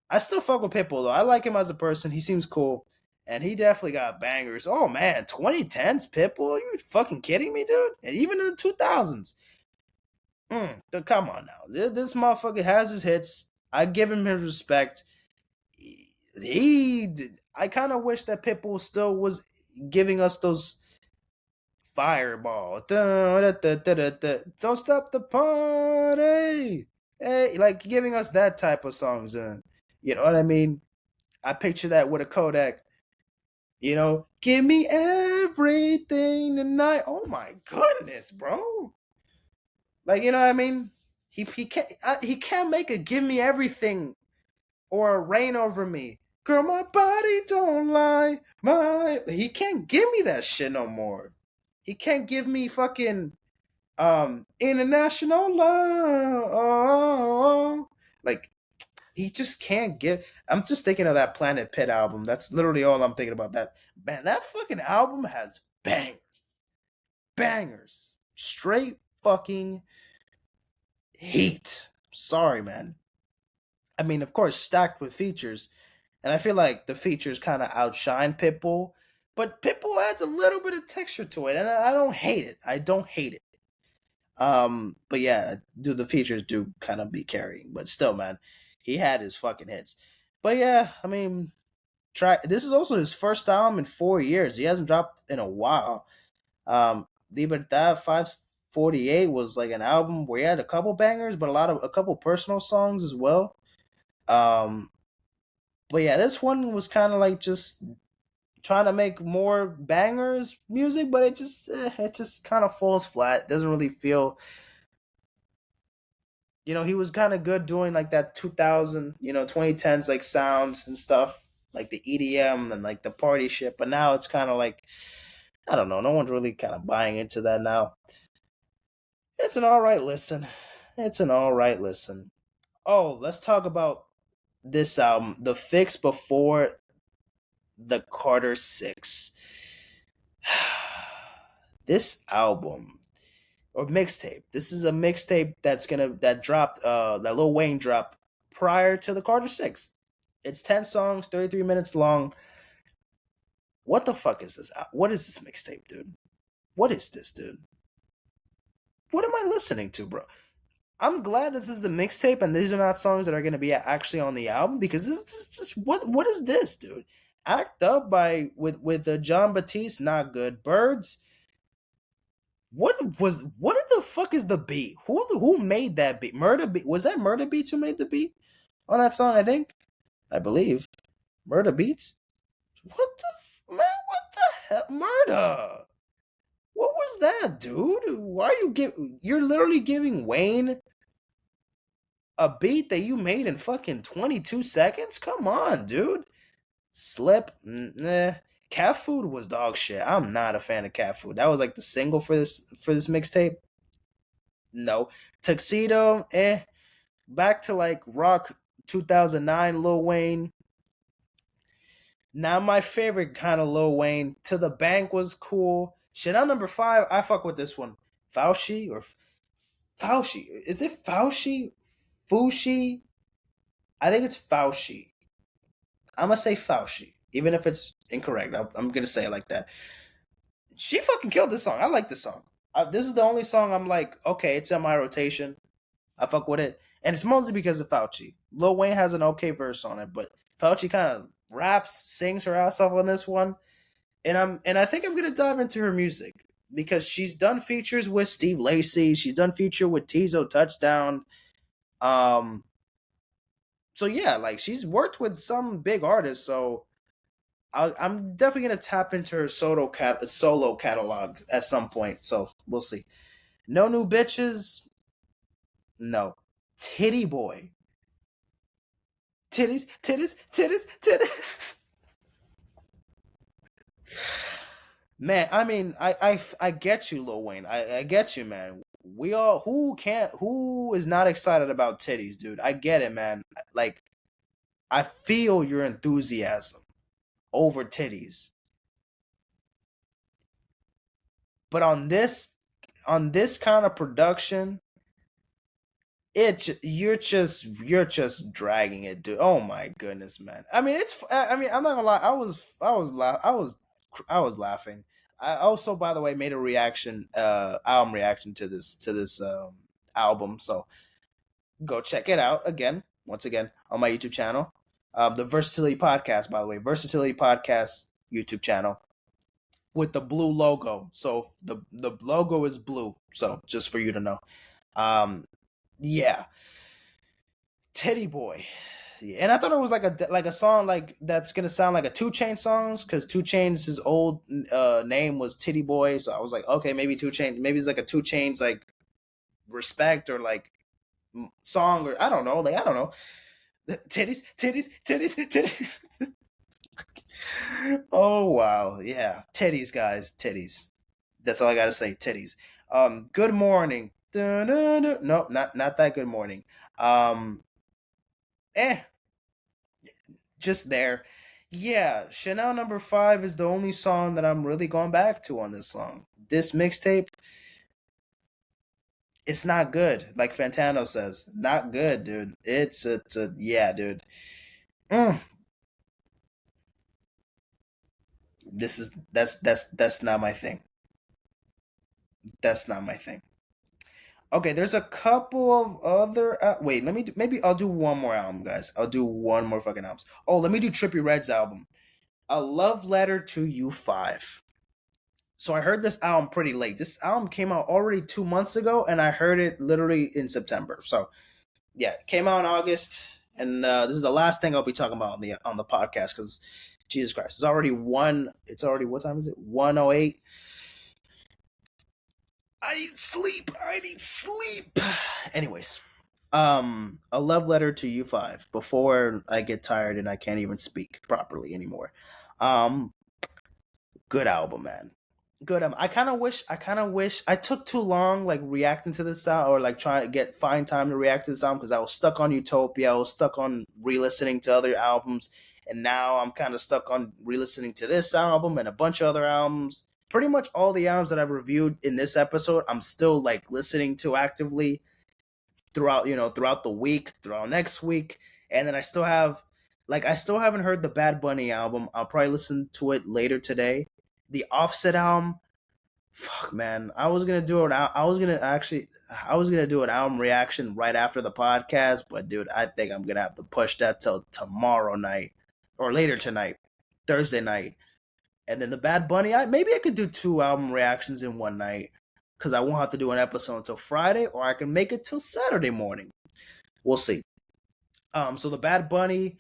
I still fuck with Pitbull though. I like him as a person. He seems cool, and he definitely got bangers. Oh man, 2010s Pitbull? Are you fucking kidding me, dude? And even in the 2000s. Come on now. This motherfucker has his hits. I give him his respect. I kind of wish that Pitbull still was giving us those fireball. Don't stop the party. Hey, like giving us that type of songs. You know what I mean? I picture that with a Kodak. Give me everything tonight. Oh my goodness, bro. Like, you know what I mean? He can't make a give me everything or a rain over me. Girl, my body don't lie. He can't give me that shit no more. He can't give me fucking international love. Like, he just can't get. I'm just thinking of that Planet Pit album. That's literally all I'm thinking about. That man, that fucking album has bangers. Bangers. Straight fucking heat. Sorry, man. I mean, of course, stacked with features, and I feel like the features kind of outshine Pitbull, but Pitbull adds a little bit of texture to it, and I don't hate it. I don't hate it. But yeah, do the features do kind of be carrying, but still, man, he had his fucking hits. But yeah, I mean, try. This is also his first album in 4 years. He hasn't dropped in a while. Libertad 548 was like an album where he had a couple bangers, but a couple personal songs as well. Um, but yeah, this one was kind of like just trying to make more bangers music, but it just kind of falls flat. Doesn't really feel. He was kind of good doing like that 2000, 2010s like sounds and stuff, like the EDM and like the party shit. But now it's kind of like, I don't know. No one's really kind of buying into that now. It's an all right listen. It's an all right listen. Oh, let's talk about this album, The Fix Before the Carter 6. This album or mixtape. This is a mixtape that dropped that Lil Wayne dropped prior to the Carter 6. It's 10 songs, 33 minutes long. What the fuck is this? What is this mixtape, dude? What is this, dude? What am I listening to, bro? I'm glad this is a mixtape and these are not songs that are going to be actually on the album, because this is just what is this, dude? Act Up by with John Batiste, not good. Birds. What the fuck is the beat? Who made that beat? Murder Beat, was that Murder Beats who made the beat on that song? I believe Murder Beats. What the man? What the hell, Murder? What was that, dude? Why are you're literally giving Wayne a beat that you made in fucking 22 seconds? Come on, dude. Slip, nah. Cat Food was dog shit. I'm not a fan of Cat Food. That was like the single for this mixtape. No. Tuxedo, eh. Back to like Rock 2009 Lil Wayne. Now my favorite kind of Lil Wayne. To the Bank was cool. Chanel number 5, I fuck with this one. Fauci or Fauci. Is it Fauci? Fushi? I think it's Fauci. I'm gonna say Fauci, even if it's incorrect. I'm gonna say it like that. She fucking killed this song. I like this song. This is the only song I'm like, okay, it's on my rotation. I fuck with it, and it's mostly because of Fauci. Lil Wayne has an okay verse on it, but Fauci kind of raps, sings her ass off on this one, and I think I'm gonna dive into her music because she's done features with Steve Lacy. She's done feature with Tizo Touchdown. Um, so yeah, like she's worked with some big artists. So I'm definitely gonna tap into her solo catalog at some point. So we'll see. No New Bitches. No. Titty Boy. Titties, titties, titties, titties. Man, I mean, I get you, Lil Wayne. I get you, man. We all who is not excited about titties, dude. I get it, man. Like, I feel your enthusiasm over titties. But on this kind of production, you're just dragging it, dude. Oh my goodness, man. I mean, I'm not gonna lie. I was laughing. I also, by the way, made a album reaction to this album. So go check it out again, once again, on my YouTube channel. The Versatility Podcast, by the way, Versatility Podcast YouTube channel with the blue logo. So the logo is blue. So just for you to know. Yeah, Teddy Boy. Yeah, and I thought it was like a song like that's gonna sound like a 2 Chainz songs, because 2 Chainz his old name was Titty Boy, so I was like, okay, maybe 2 Chainz, maybe it's like a 2 Chainz like respect or like song, or I don't know, like I don't know. Titties, titties, titties, titties. Oh wow, yeah, titties, guys, titties. That's all I gotta say, titties. Good morning. No, not that good morning. Um, eh, just there. Yeah, Chanel number 5 is the only song that I'm really going back to on this song. This mixtape, it's not good. Like Fantano says, not good, dude. It's a yeah, dude. Mm, that's not my thing. That's not my thing. Okay, there's a couple of other. Wait, maybe I'll do one more album, guys. I'll do one more fucking album. Oh, let me do Trippie Redd's album, A Love Letter to You 5. So I heard this album pretty late. This album came out already 2 months ago, and I heard it literally in September. So yeah, it came out in August, and this is the last thing I'll be talking about on the podcast, because Jesus Christ. It's already one. It's already, what time is it? 1:08. I need sleep. I need sleep. Anyways, a love letter to you five before I get tired and I can't even speak properly anymore. Um, Good album, man. Good. I kind of wish I took too long, like reacting to this sound or like trying to find time to react to this album because I was stuck on Utopia. I was stuck on re-listening to other albums, and now I'm kind of stuck on re-listening to this album and a bunch of other albums. Pretty much all the albums that I've reviewed in this episode, I'm still like listening to actively throughout, throughout the week, throughout next week, and then I still haven't heard the Bad Bunny album. I'll probably listen to it later today. The Offset album, fuck man, I was gonna do an album reaction right after the podcast, but dude, I think I'm gonna have to push that till tomorrow night or later tonight, Thursday night. And then the Bad Bunny, maybe I could do two album reactions in one night because I won't have to do an episode until Friday, or I can make it till Saturday morning. We'll see. So the Bad Bunny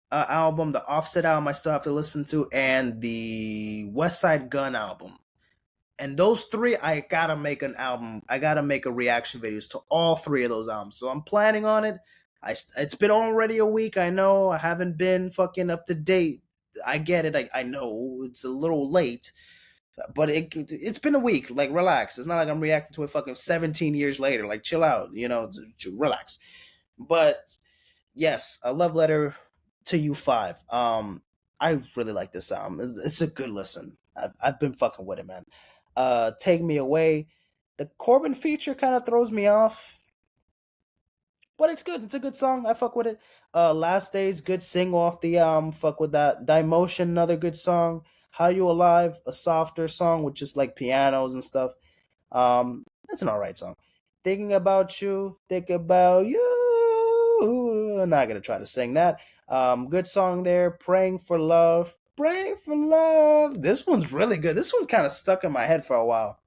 album, the Offset album, I still have to listen to, and the West Side Gun album. And those three, I gotta make an album. I gotta make a reaction videos to all three of those albums. So I'm planning on it. It's been already a week. I know I haven't been fucking up to date. I get it. I know it's a little late, but it's been a week. Like, relax. It's not like I'm reacting to it fucking 17 years later. Like, chill out. Relax. But yes, a love letter to you five. I really like this album. It's a good listen. I've been fucking with it, man. Take Me Away. The Corbin feature kind of throws me off, but it's good. It's a good song. I fuck with it. Last Days, good single off the fuck with that. Dimotion, another good song. How You Alive, a softer song with just like pianos and stuff. It's an alright song. Thinking About You, Think About You. I'm not gonna try to sing that. Good song there. Praying for Love. Praying for Love. This one's really good. This one kind of stuck in my head for a while.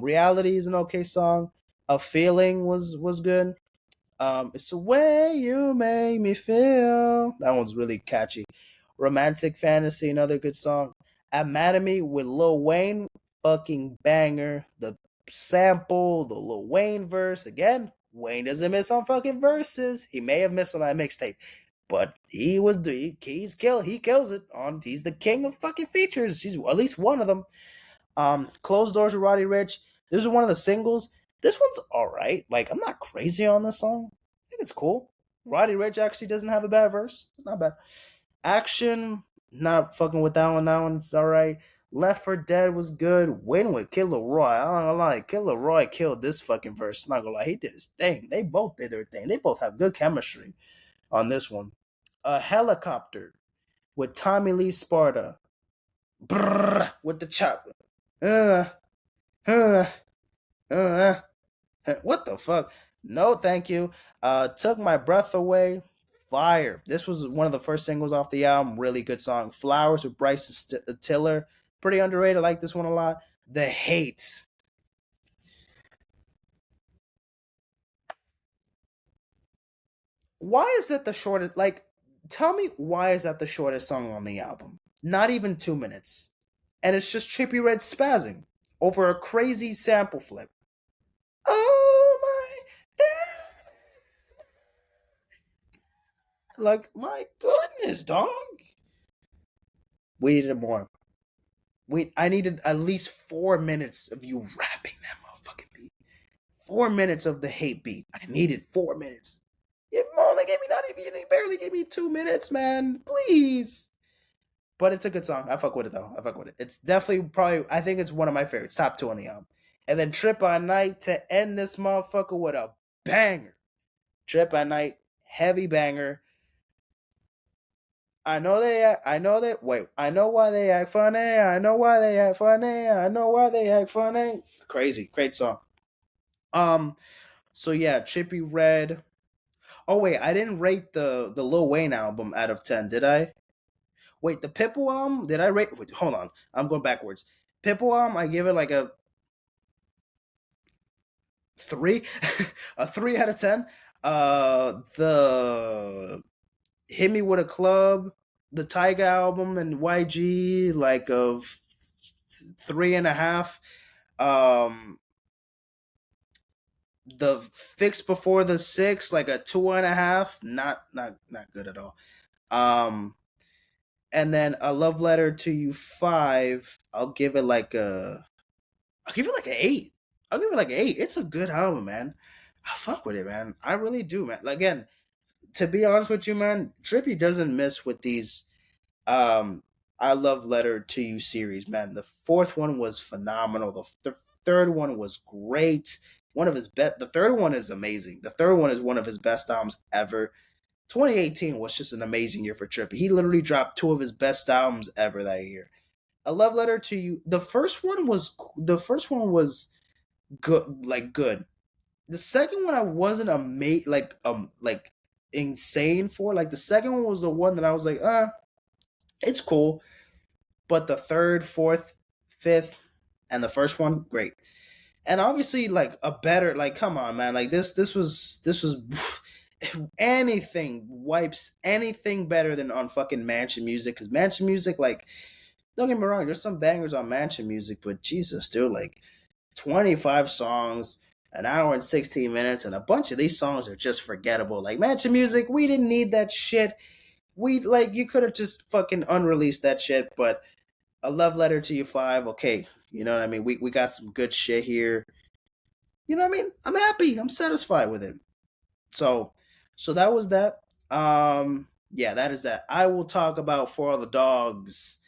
Reality is an okay song. A Feeling was good. It's the way you make me feel. That one's really catchy. Romantic Fantasy, another good song. Anatomy with Lil Wayne, fucking banger. The sample, the Lil Wayne verse. Again, Wayne doesn't miss on fucking verses. He may have missed on that mixtape, but he kills it on. He's the king of fucking features. He's at least one of them. Closed Doors with Roddy Rich. This is one of the singles. This one's alright. Like, I'm not crazy on this song. I think it's cool. Roddy Rich actually doesn't have a bad verse. It's not bad. Action, not fucking with that one. That one's alright. Left for Dead was good. Win with Killer Roy. I don't gonna lie. Killer Roy killed this fucking verse. Not gonna lie. He did his thing. They both did their thing. They both have good chemistry on this one. A Helicopter with Tommy Lee Sparta. Brrr, with the chopper. Uh, uh, uh, what the fuck? No, thank you. Took My Breath Away. Fire. This was one of the first singles off the album. Really good song. Flowers with Bryson Tiller. Pretty underrated. I like this one a lot. The Hate. Why is that the shortest? Like, tell me why is that the shortest song on the album? Not even 2 minutes. And it's just Trippie Red spazzing over a crazy sample flip. Oh my. Like, my goodness, dog. We needed more. I needed at least 4 minutes of you rapping that motherfucking beat. 4 minutes of the hate beat. I needed 4 minutes. You only gave me not even. You barely gave me 2 minutes, man. Please. But it's a good song. I fuck with it though. I fuck with it. It's definitely probably. I think it's one of my favorites. Top two on the album. And then Trip on Night to end this motherfucker with a banger. Trip on Night, heavy banger. I know they act, I know that wait, I know why they act funny, I know why they act funny, I know why they act funny. Crazy, great song. Um so yeah, Chippy Red. Oh wait, I didn't rate the Lil Wayne album out of 10, did I? Wait, the Pitbull album, did I rate wait, hold on. I'm going backwards. Pitbull album, I give it like a 3. A 3 out of 10. The Hit Me With a Club. the Tyga album and YG like of 3.5. The Fix Before the Six like a 2.5. Not good at all. Um, and then A Love Letter to You 5. I'll give it like an 8. I'll give it like an 8. It's a good album, man. I fuck with it, man. I really do, man. Like, again, to be honest with you, man, Trippie doesn't miss with these um I Love Letter to You series, man. The fourth one was phenomenal. The third one was great. One of his best. The third one is amazing. The third one is one of his best albums ever. 2018 was just an amazing year for Trippie. He literally dropped two of his best albums ever that year. A Love Letter to You. The first one was good, like good. The second one I wasn't like insane for. Like the second one was the one that I was like, it's cool. But the third, fourth, fifth, and the first one, great. And obviously, like a better, like come on, man, like this was anything wipes anything better than on fucking Mansion Music, because Mansion Music, like, don't get me wrong, there's some bangers on Mansion Music, but Jesus, dude, like 25 songs, an hour and 16 minutes, and a bunch of these songs are just forgettable. Like Mansion Music, we didn't need that shit. We like you could have just fucking unreleased that shit, but A Love Letter to You 5, okay. You know what I mean? We got some good shit here. You know what I mean? I'm happy. I'm satisfied with it. So so that was that. Yeah, that is that. I will talk about For All the Dogs,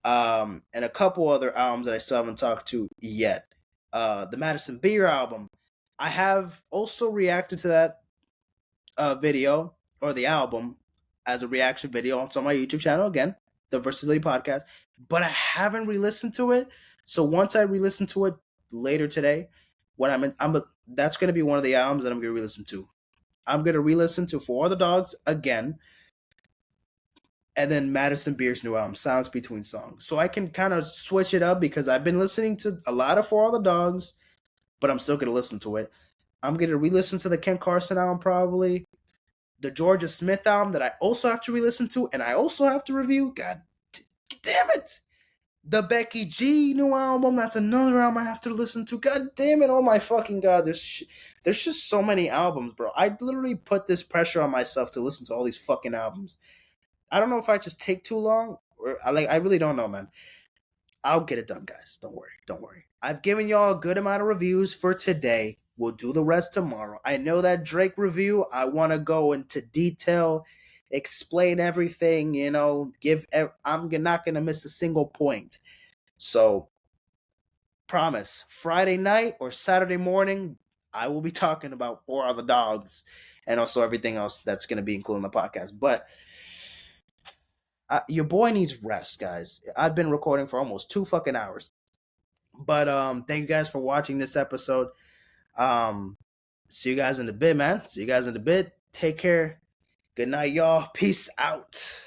and a couple other albums that I still haven't talked to yet. The Madison Beer album. I have also reacted to that video or the album as a reaction video. It's on my YouTube channel again, the Versatility podcast. But I haven't re-listened to it. So once I re-listen to it later today, when that's gonna be one of the albums that I'm gonna re-listen to. I'm gonna re-listen to For the Dogs again, and then Madison Beer's new album, Silence Between Songs. So I can kind of switch it up because I've been listening to a lot of For All the Dogs, but I'm still gonna listen to it. I'm gonna re-listen to the Ken Carson album probably, the Georgia Smith album that I also have to re-listen to, and I also have to review. God damn it! The Becky G new album, that's another album I have to listen to. God damn it! Oh my fucking god! There's just so many albums, bro. I literally put this pressure on myself to listen to all these fucking albums. I don't know if I just take too long, or I really don't know, man. I'll get it done, guys. Don't worry. Don't worry. I've given y'all a good amount of reviews for today. We'll do the rest tomorrow. I know that Drake review, I want to go into detail, explain everything, I'm not going to miss a single point. So, promise, Friday night or Saturday morning, I will be talking about For All the Dogs and also everything else that's going to be included in the podcast. But your boy needs rest, guys. I've been recording for almost 2 fucking hours. But thank you guys for watching this episode. Um, see you guys in the bit, man. See you guys in the bit. Take care. Good night, y'all. Peace out.